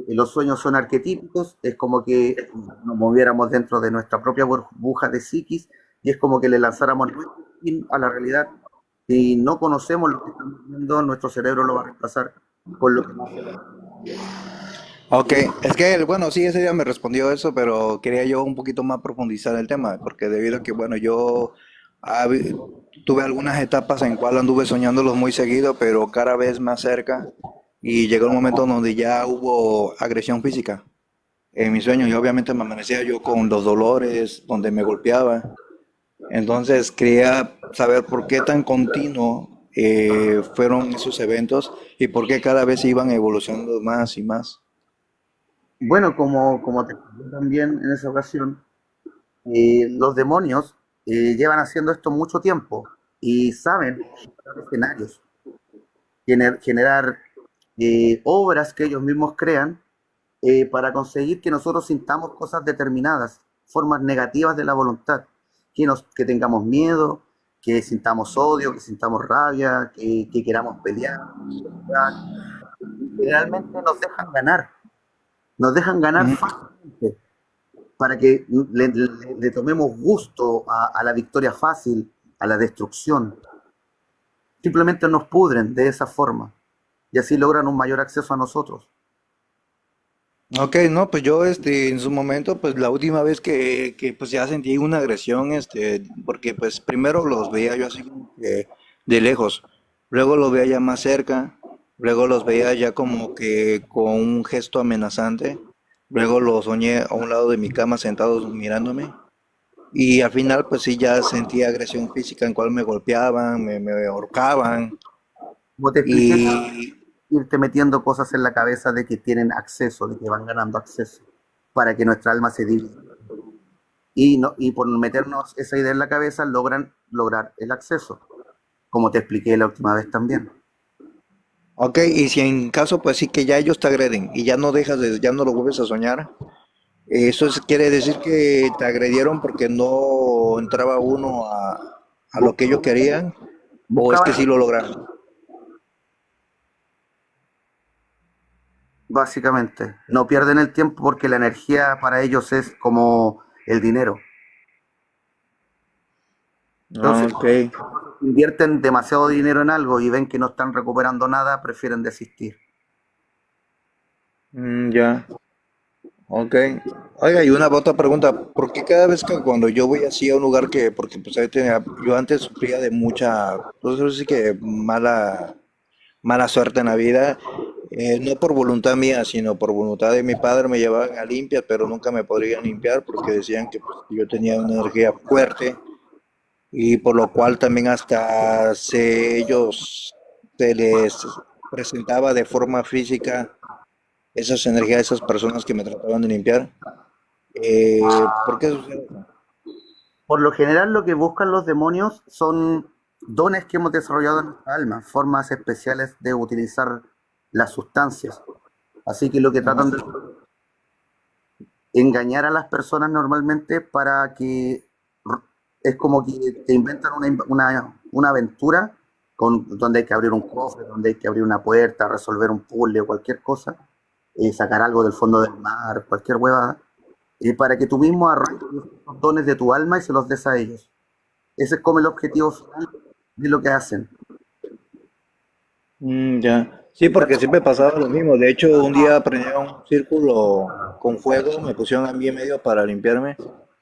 los sueños son arquetípicos, es como que nos moviéramos dentro de nuestra propia burbuja de psiquis y es como que le lanzáramos nuestro skin a la realidad. Si no conocemos lo que estamos viendo, nuestro cerebro lo va a reemplazar con lo que más se le... Ok, es que, bueno, sí, ese día me respondió eso, pero quería yo un poquito más profundizar el tema, porque debido a que, bueno, yo ah, vi- tuve algunas etapas en cual anduve soñándolos muy seguido, pero cada vez más cerca, y llegó un momento donde ya hubo agresión física en mis sueños, y obviamente me amanecía yo con los dolores, donde me golpeaba. Entonces quería saber por qué tan continuo fueron esos eventos y por qué cada vez iban evolucionando más y más. Bueno, como te expliqué también en esa ocasión, los demonios llevan haciendo esto mucho tiempo y saben generar escenarios, generar obras que ellos mismos crean para conseguir que nosotros sintamos cosas determinadas, formas negativas de la voluntad, que tengamos miedo, que sintamos odio, que sintamos rabia, que queramos pelear. Generalmente nos dejan ganar Ujú. fácilmente para que le tomemos gusto a la victoria fácil, a la destrucción. Simplemente nos pudren de esa forma y así logran un mayor acceso a nosotros. Ok, no, pues yo en su momento, pues la última vez que pues ya sentí una agresión, porque pues primero los veía yo así como que de lejos, luego los veía ya más cerca, luego los veía ya como que con un gesto amenazante, luego los soñé a un lado de mi cama sentados mirándome. Y al final, pues sí, ya sentía agresión física en cual me golpeaban, me ahorcaban. Como te expliqué, Y irte metiendo cosas en la cabeza de que tienen acceso, de que van ganando acceso, para que nuestra alma se divida. Y, no, y por meternos esa idea en la cabeza logran lograr el acceso, como te expliqué la última vez también. ok, y si en caso, pues sí que ya ellos te agreden y ya no dejas de, ya no lo vuelves a soñar, quiere decir que te agredieron porque no entraba uno a lo que ellos querían, o es que Buscaban, sí lo lograron. básicamente, no pierden el tiempo porque la energía para ellos es como el dinero. Ah, Entonces, ok. invierten demasiado dinero en algo y ven que no están recuperando nada, prefieren desistir. Ya, ok. Oiga, y una otra pregunta, ¿por qué cada vez que cuando yo voy así a un lugar que, porque pues ahí tenía, yo antes sufría de mucha, pues ahora sí que mala suerte en la vida, no por voluntad mía, sino por voluntad de mi padre me llevaban a limpias, pero nunca me podrían limpiar porque decían que pues, yo tenía una energía fuerte y por lo cual también hasta ellos se les presentaba de forma física esas energías a esas personas que me trataban de limpiar. ¿Por qué sucede eso? Por lo general, lo que buscan los demonios son dones que hemos desarrollado en nuestra alma, formas especiales de utilizar las sustancias. Así que lo que tratan de engañar a las personas normalmente para que es como que te inventan una aventura donde hay que abrir un cofre, donde hay que abrir una puerta, resolver un puzzle o cualquier cosa, sacar algo del fondo del mar, cualquier huevada, y para que tú mismo arranques los dones de tu alma y se los des a ellos. Ese es como el objetivo final de lo que hacen. Ya. Sí, porque siempre pasaba lo mismo. De hecho, un día prendí un círculo con fuego, me pusieron a mí en medio para limpiarme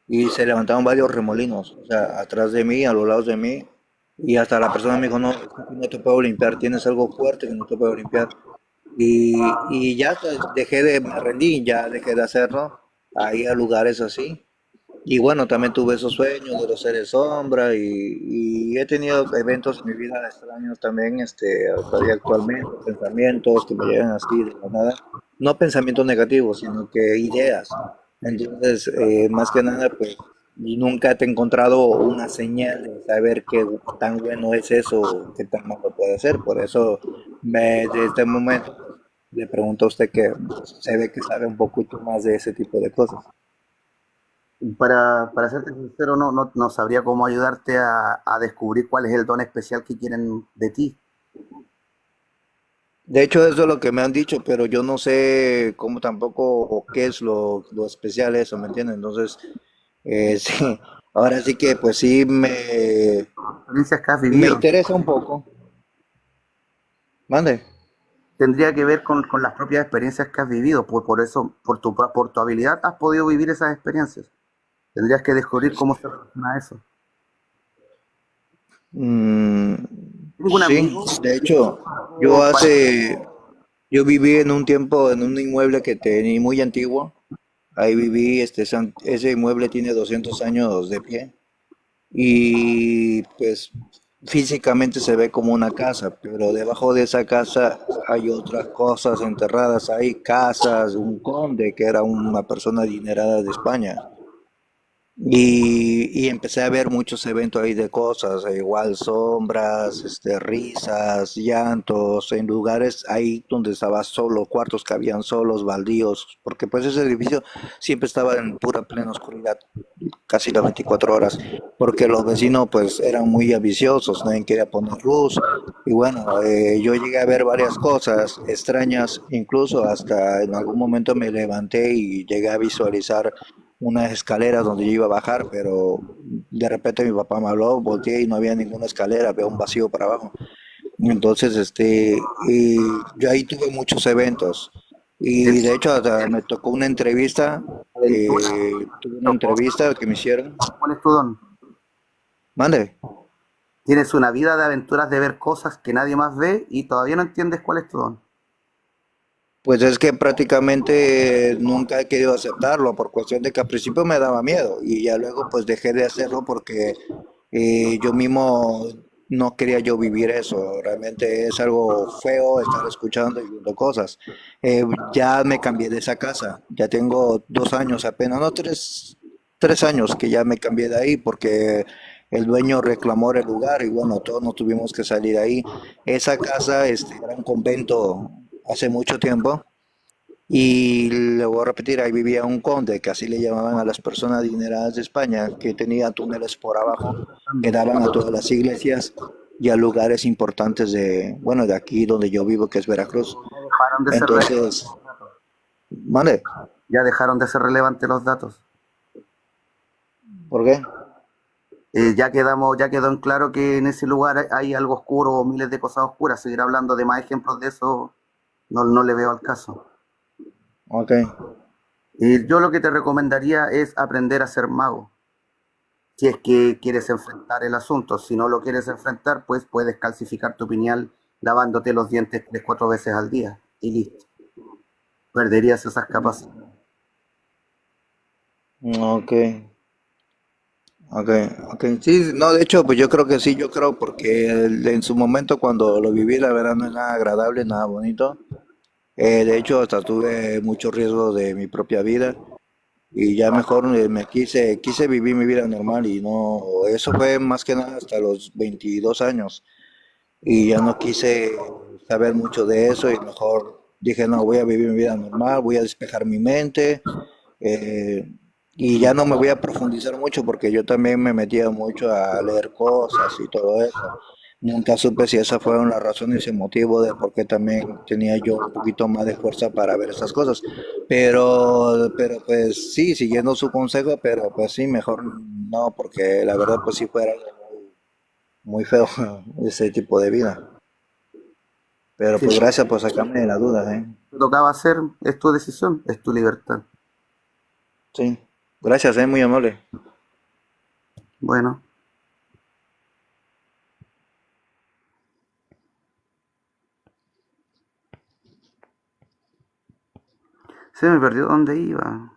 y se levantaron varios remolinos, o sea, atrás de mí, a los lados de mí. Y hasta la persona me dijo, no, no te puedo limpiar, tienes algo fuerte que no te puedo limpiar. Y ya dejé me rendí, ya dejé de hacerlo, ahí a lugares así. Y bueno, también tuve esos sueños de los seres sombra y he tenido eventos en mi vida extraños también, todavía actualmente, pensamientos que me llegan así de la nada. No pensamientos negativos, sino que ideas. Entonces, más que nada, pues, y nunca te he encontrado una señal de saber qué tan bueno es eso, qué tan malo puede ser. Por eso, de este momento, pues, le pregunto a usted que se ve que sabe un poquito más de ese tipo de cosas. Para serte sincero, no sabría cómo ayudarte a descubrir cuál es el don especial que quieren de ti. De hecho, eso es lo que me han dicho, pero yo no sé cómo tampoco o qué es lo especial eso, ¿me entiendes? Entonces, sí, ahora sí que pues sí Experiencias que has me vivido. interesa un poco. Mande. Tendría que ver con las propias experiencias que has vivido. Por eso, por tu habilidad, has podido vivir esas experiencias. Tendrías que descubrir cómo se relaciona eso. Mm, Tengo un sí, amigo, de hecho, yo yo viví en un tiempo en un inmueble que tenía muy antiguo. Ahí viví, ese inmueble tiene 200 años de pie. Y pues físicamente se ve como una casa, pero debajo de esa casa hay otras cosas enterradas. Hay casas, un conde que era una persona adinerada de España. Y empecé a ver muchos eventos ahí de cosas, igual sombras, risas, llantos, en lugares ahí donde estaba solo, cuartos que habían solos, baldíos, porque pues ese edificio siempre estaba en pura plena oscuridad, casi las 24 horas, porque los vecinos pues eran muy ambiciosos, nadie quería poner luz, y bueno, yo llegué a ver varias cosas extrañas, incluso hasta en algún momento me levanté y llegué a visualizar unas escaleras donde yo iba a bajar, pero de repente mi papá me habló, volteé y no había ninguna escalera, había un vacío para abajo. Entonces, y yo ahí tuve muchos eventos. Y de hecho, hasta me tocó una entrevista, aventura, tuve una tocó. entrevista que me hicieron. ¿Cuál es tu don? Mande. Tienes una vida de aventuras de ver cosas que nadie más ve y todavía no entiendes cuál es tu don. Pues es que prácticamente nunca he querido aceptarlo por cuestión de que al principio me daba miedo y ya luego pues dejé de hacerlo porque yo mismo no quería yo vivir eso. Realmente es algo feo estar escuchando y viendo cosas. Ya me cambié de esa casa. Ya tengo 2 años apenas, no, 3 años que ya me cambié de ahí porque el dueño reclamó el lugar y bueno, todos nos tuvimos que salir de ahí. Esa casa era un convento hace mucho tiempo. Y le voy a repetir, ahí vivía un conde, que así le llamaban a las personas adineradas de España, que tenía túneles por abajo que daban a todas las iglesias y a lugares importantes de, bueno, de aquí donde yo vivo, que es Veracruz. Ya dejaron de ser relevantes Entonces, los datos. ¿mande? Ya dejaron de ser relevantes los datos. ¿Por qué? Ya quedó en claro que en ese lugar hay algo oscuro o miles de cosas oscuras. Seguir hablando de más ejemplos de eso no le veo al caso. Ok. Yo lo que te recomendaría es aprender a ser mago. Si es que quieres enfrentar el asunto. Si no lo quieres enfrentar, pues puedes calcificar tu pineal lavándote los dientes 3, 4 veces al día. Y listo. Perderías esas capacidades. Ok. Ok, ok, sí, no, de hecho, pues yo creo que sí, yo creo porque en su momento cuando lo viví, la verdad no es nada agradable, nada bonito. De hecho, hasta tuve mucho riesgo de mi propia vida y ya mejor me quise vivir mi vida normal y no, eso fue más que nada hasta los 22 años y ya no quise saber mucho de eso y mejor dije, no, voy a vivir mi vida normal, voy a despejar mi mente eh, y ya no me voy a profundizar mucho porque yo también me metía mucho a leer cosas y todo eso. Nunca supe si esas fueron las razones y el motivo de por qué también tenía yo un poquito más de fuerza para ver esas cosas. Pero pues sí, siguiendo su consejo, pero pues sí, mejor no, porque la verdad pues sí fuera algo muy feo ese tipo de vida. Pero Si pues lo gracias por sacarme de la duda, ¿eh? que tocaba hacer es tu decisión, es tu libertad. Sí, gracias, muy amable. Bueno, se me perdió dónde iba.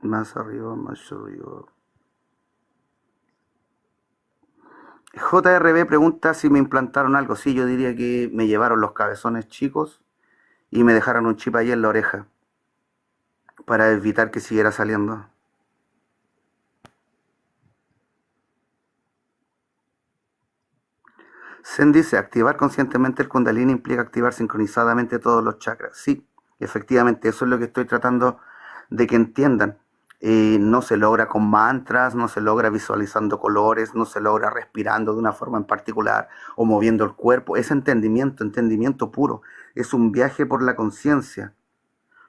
Más arriba, más arriba. JRB pregunta si me implantaron algo. Sí, yo diría que me llevaron los cabezones chicos y me dejaron un chip ahí en la oreja para evitar que siguiera saliendo. Zen dice, activar conscientemente el Kundalini implica activar sincronizadamente todos los chakras. Sí, efectivamente, eso es lo que estoy tratando de que entiendan. No se logra con mantras, no se logra visualizando colores, no se logra respirando de una forma en particular o moviendo el cuerpo. Es entendimiento, entendimiento puro. Es un viaje por la conciencia,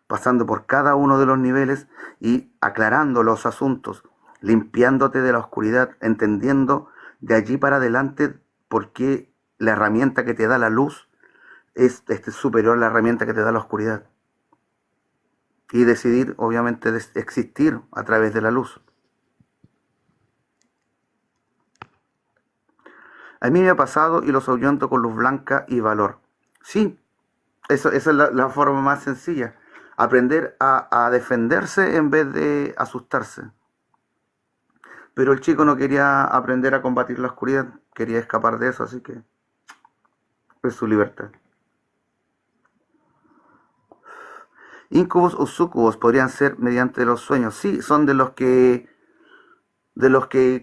pasando por cada uno de los niveles y aclarando los asuntos, limpiándote de la oscuridad, entendiendo de allí para adelante por qué la herramienta que te da la luz es superior a la herramienta que te da la oscuridad. Y decidir, obviamente, existir a través de la luz. A mí me ha pasado y los ahuyento con luz blanca y valor. Sí, esa es la forma más sencilla. Aprender a defenderse en vez de asustarse. Pero el chico no quería aprender a combatir la oscuridad, quería escapar de eso, así que es su libertad. Incubos o sucubos podrían ser mediante los sueños. Sí, son de los que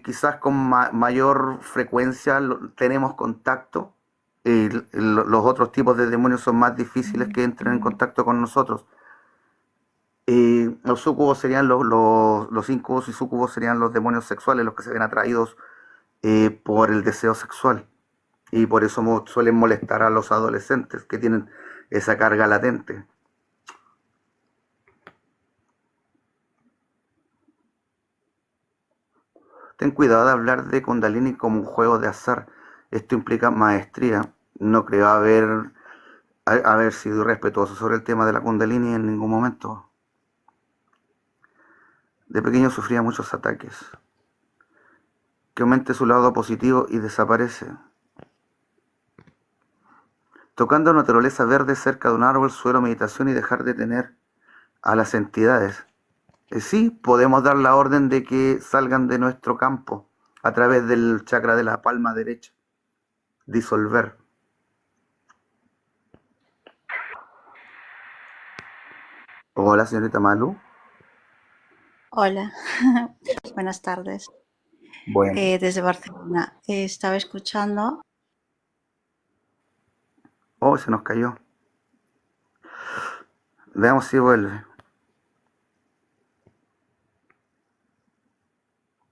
quizás con mayor frecuencia tenemos contacto. Los otros tipos de demonios son más difíciles que entren en contacto con nosotros. Los sucubos serían los incubos y sucubos serían los demonios sexuales, los que se ven atraídos por el deseo sexual. Y por eso suelen molestar a los adolescentes que tienen esa carga latente. Ten cuidado de hablar de Kundalini como un juego de azar. Esto implica maestría. No creo haber sido respetuoso sobre el tema de la Kundalini en ningún momento. De pequeño sufría muchos ataques. Que aumente su lado positivo y desaparece. Tocando naturaleza verde cerca de un árbol, suelo, meditación y dejar de tener a las entidades. Sí, podemos dar la orden de que salgan de nuestro campo a través del chakra de la palma derecha. Disolver. Hola, señorita Malu. Hola, buenas tardes. Bueno. Desde Barcelona. Estaba escuchando. Oh, se nos cayó. Veamos si vuelve.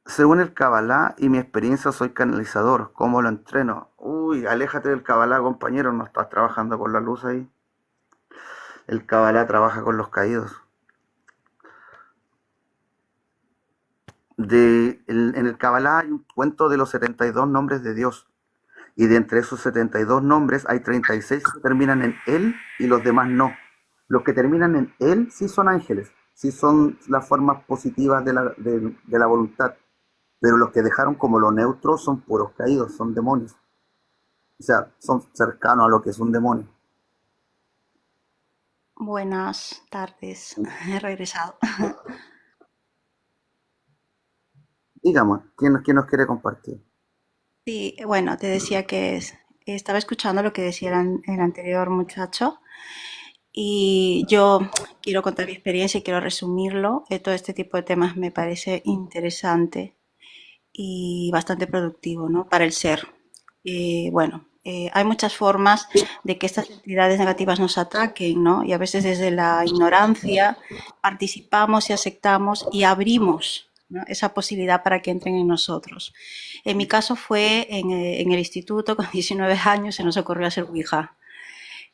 Según el Kabbalah y mi experiencia, soy canalizador. ¿Cómo lo entreno? Uy, aléjate del Kabbalah, compañero. No estás trabajando con la luz ahí. El Kabbalah trabaja con los caídos. En el Kabbalah hay un cuento de los 72 nombres de Dios. Y de entre esos 72 nombres hay 36 que terminan en Él y los demás no. Los que terminan en Él sí son ángeles, sí son las formas positivas de la voluntad. Pero los que dejaron como lo neutro son puros caídos, son demonios. O sea, son cercanos a lo que es un demonio. Buenas tardes. He regresado. Digamos, ¿quién nos quiere compartir? Sí, bueno, te decía que estaba escuchando lo que decía el anterior muchacho y yo quiero contar mi experiencia y quiero resumirlo. Todo este tipo de temas me parece interesante y bastante productivo, ¿no? Para el ser. Bueno, hay muchas formas de que estas entidades negativas nos ataquen, ¿no? Y a veces desde la ignorancia participamos y aceptamos y abrimos, ¿no?, esa posibilidad para que entren en nosotros. En mi caso fue en el instituto, con 19 años, se nos ocurrió hacer Ouija.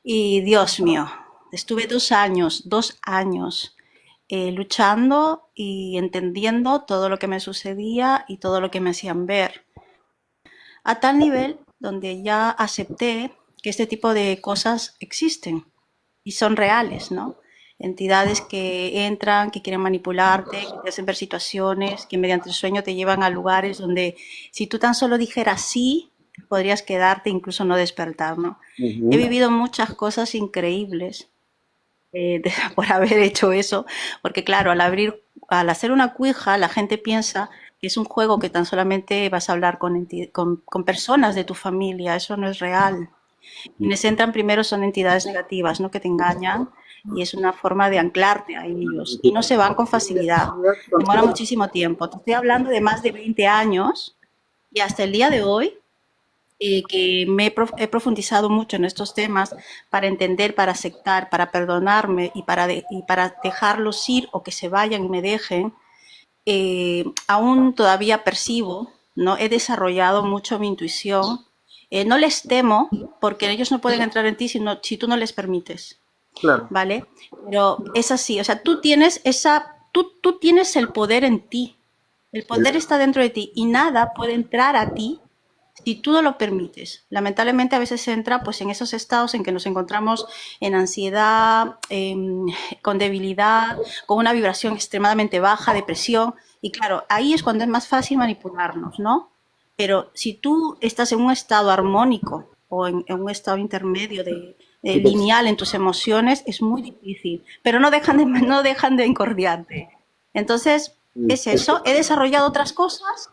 Y Dios mío, estuve 2 años luchando y entendiendo todo lo que me sucedía y todo lo que me hacían ver. A tal nivel donde ya acepté que este tipo de cosas existen y son reales, ¿no? Entidades que entran, que quieren manipularte, que te hacen ver situaciones, que mediante el sueño te llevan a lugares donde si tú tan solo dijeras sí, podrías quedarte, incluso no despertar, ¿no? He vivido muchas cosas increíbles por haber hecho eso, porque claro, al hacer una cuija, la gente piensa que es un juego que tan solamente vas a hablar con personas de tu familia. Eso no es real. Quienes entran primero son entidades negativas, ¿no?, que te engañan, y es una forma de anclarte a ellos y no se van con facilidad, demora muchísimo tiempo. Te estoy hablando de más de 20 años y hasta el día de hoy que he profundizado mucho en estos temas para entender, para aceptar, para perdonarme y para dejarlos ir o que se vayan y me dejen. Aún todavía percibo, ¿no? He desarrollado mucho mi intuición. No les temo porque ellos no pueden entrar en ti si tú no les permites. Claro. ¿Vale? Pero es así, o sea, tú tienes el poder en ti. El poder está dentro de ti y nada puede entrar a ti si tú no lo permites. Lamentablemente a veces se entra pues en esos estados en que nos encontramos en ansiedad, con debilidad, con una vibración extremadamente baja, depresión, y claro, ahí es cuando es más fácil manipularnos, ¿no? Pero si tú estás en un estado armónico o en un estado intermedio lineal en tus emociones, es muy difícil, pero no dejan de encordiarte. Entonces, es eso. He desarrollado otras cosas,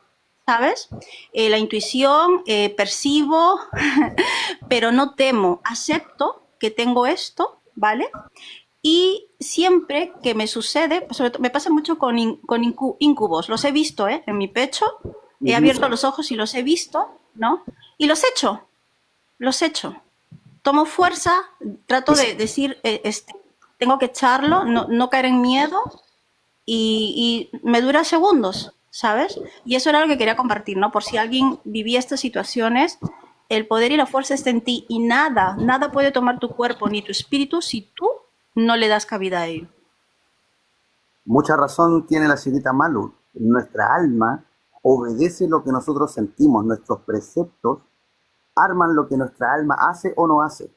¿sabes? La intuición, percibo, pero no temo, acepto que tengo esto, ¿vale? Y siempre que me sucede, sobre todo, me pasa mucho con incubos, los he visto, en mi pecho, he abierto los ojos y los he visto, ¿no? Y los echo. Tomo fuerza, trato de decir, tengo que echarlo, no caer en miedo, y me dura segundos, ¿sabes? Y eso era lo que quería compartir, ¿no? Por si alguien vivía estas situaciones, el poder y la fuerza está en ti y nada puede tomar tu cuerpo ni tu espíritu si tú no le das cabida a ello. Mucha razón tiene la señorita Malu. Nuestra alma obedece lo que nosotros sentimos. Nuestros preceptos arman lo que nuestra alma hace o no hace.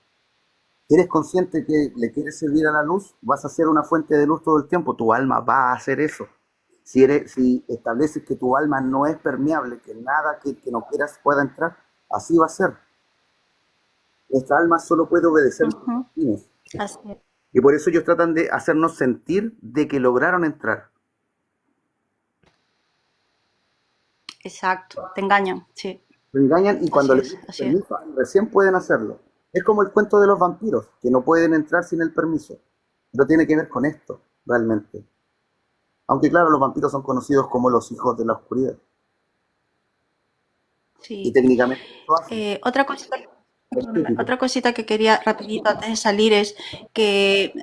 ¿Eres consciente que le quieres servir a la luz? Vas a ser una fuente de luz todo el tiempo. Tu alma va a hacer eso. Si estableces que tu alma no es permeable, que nada que no quieras pueda entrar, así va a ser. Nuestra alma solo puede obedecer nuestros Ujú, destinos. así es. Y por eso ellos tratan de hacernos sentir de que lograron entrar. Exacto, te engañan, sí, Lo engañan y cuando así les es, dicen así es. permiso, recién pueden hacerlo. Es como el cuento de los vampiros, que no pueden entrar sin el permiso. Pero tiene que ver con esto, realmente. Aunque claro, los vampiros son conocidos como los hijos de la oscuridad. Y Sí. técnicamente lo hacen. Otra cosita, perdóname, Arquetipo. otra cosita que quería rapidito antes de salir es que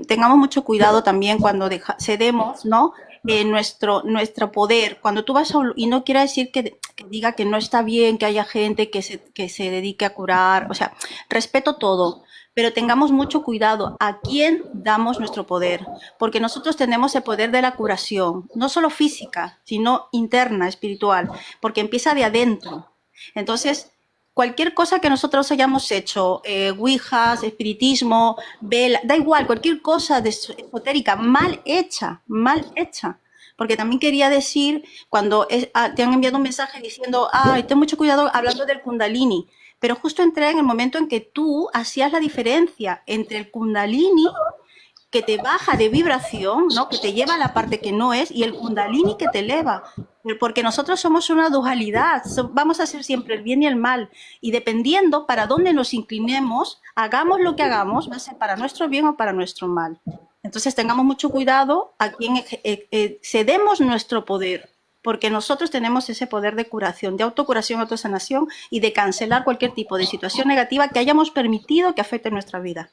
tengamos mucho cuidado también cuando cedemos, ¿no? Nuestro poder. Cuando tú vas a y no quiere decir que diga que no está bien que haya gente que se dedique a curar, o sea, respeto todo, pero tengamos mucho cuidado a quién damos nuestro poder, porque nosotros tenemos el poder de la curación, no solo física, sino interna, espiritual, porque empieza de adentro. Entonces, cualquier cosa que nosotros hayamos hecho, ouijas, espiritismo, vela, da igual, cualquier cosa de esotérica mal hecha. Porque también quería decir, cuando te han enviado un mensaje diciendo, ay, ten mucho cuidado hablando del kundalini, pero justo entré en el momento en que tú hacías la diferencia entre el kundalini que te baja de vibración, ¿no? Que te lleva a la parte que no es, y el kundalini que te eleva. Porque nosotros somos una dualidad, vamos a hacer siempre el bien y el mal. Y dependiendo para dónde nos inclinemos, hagamos lo que hagamos, va a ser para nuestro bien o para nuestro mal. Entonces tengamos mucho cuidado a quien cedemos nuestro poder, porque nosotros tenemos ese poder de curación, de autocuración, autosanación y de cancelar cualquier tipo de situación negativa que hayamos permitido que afecte nuestra vida.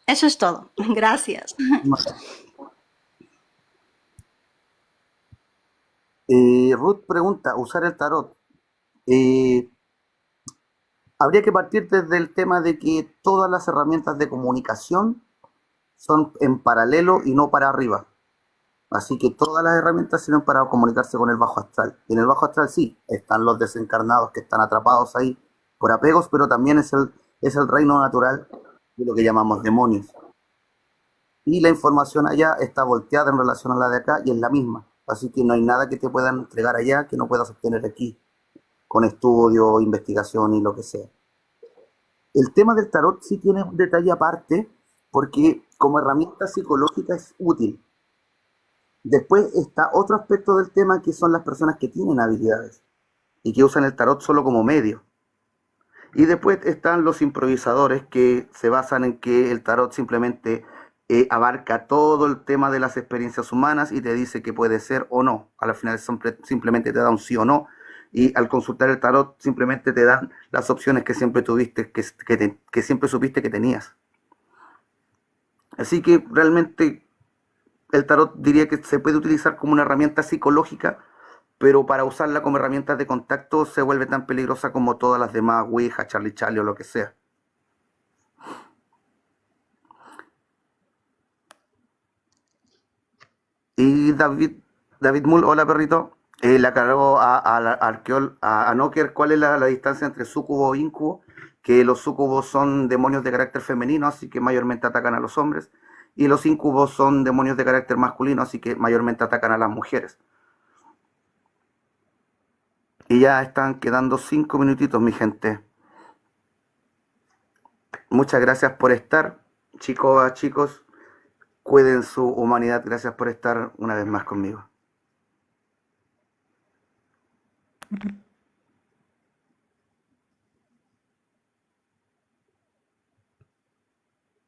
Eso es todo. Gracias. Ruth pregunta, usar el tarot. Eh, Habría que partir desde el tema de que todas las herramientas de comunicación son en paralelo y no para arriba. Así que todas las herramientas sirven para comunicarse con el bajo astral. Y en el bajo astral sí, están los desencarnados que están atrapados ahí por apegos, pero también es el reino natural de lo que llamamos demonios. Y la información allá está volteada en relación a la de acá y es la misma. Así que no hay nada que te puedan entregar allá que no puedas obtener aquí, con estudio, investigación y lo que sea. El tema del tarot sí tiene un detalle aparte, porque como herramienta psicológica es útil. Después está otro aspecto del tema que son las personas que tienen habilidades y que usan el tarot solo como medio. Y después están los improvisadores que se basan en que el tarot simplemente abarca todo el tema de las experiencias humanas y te dice que puede ser o no. Al final simplemente te da un sí o no. Y al consultar el tarot simplemente te dan las opciones que siempre tuviste, que siempre supiste que tenías. Así que realmente el tarot diría que se puede utilizar como una herramienta psicológica, pero para usarla como herramienta de contacto se vuelve tan peligrosa como todas las demás, Ouija, Charlie Charlie o lo que sea. Y David Mull, hola perrito, le aclaró a Nocker cuál es la distancia entre súcubo e incubo, que los súcubos son demonios de carácter femenino, así que mayormente atacan a los hombres, y los incubos son demonios de carácter masculino, así que mayormente atacan a las mujeres. Y ya están quedando 5 minutitos, mi gente. Muchas gracias por estar, chicos. Cuiden su humanidad. Gracias por estar una vez más conmigo.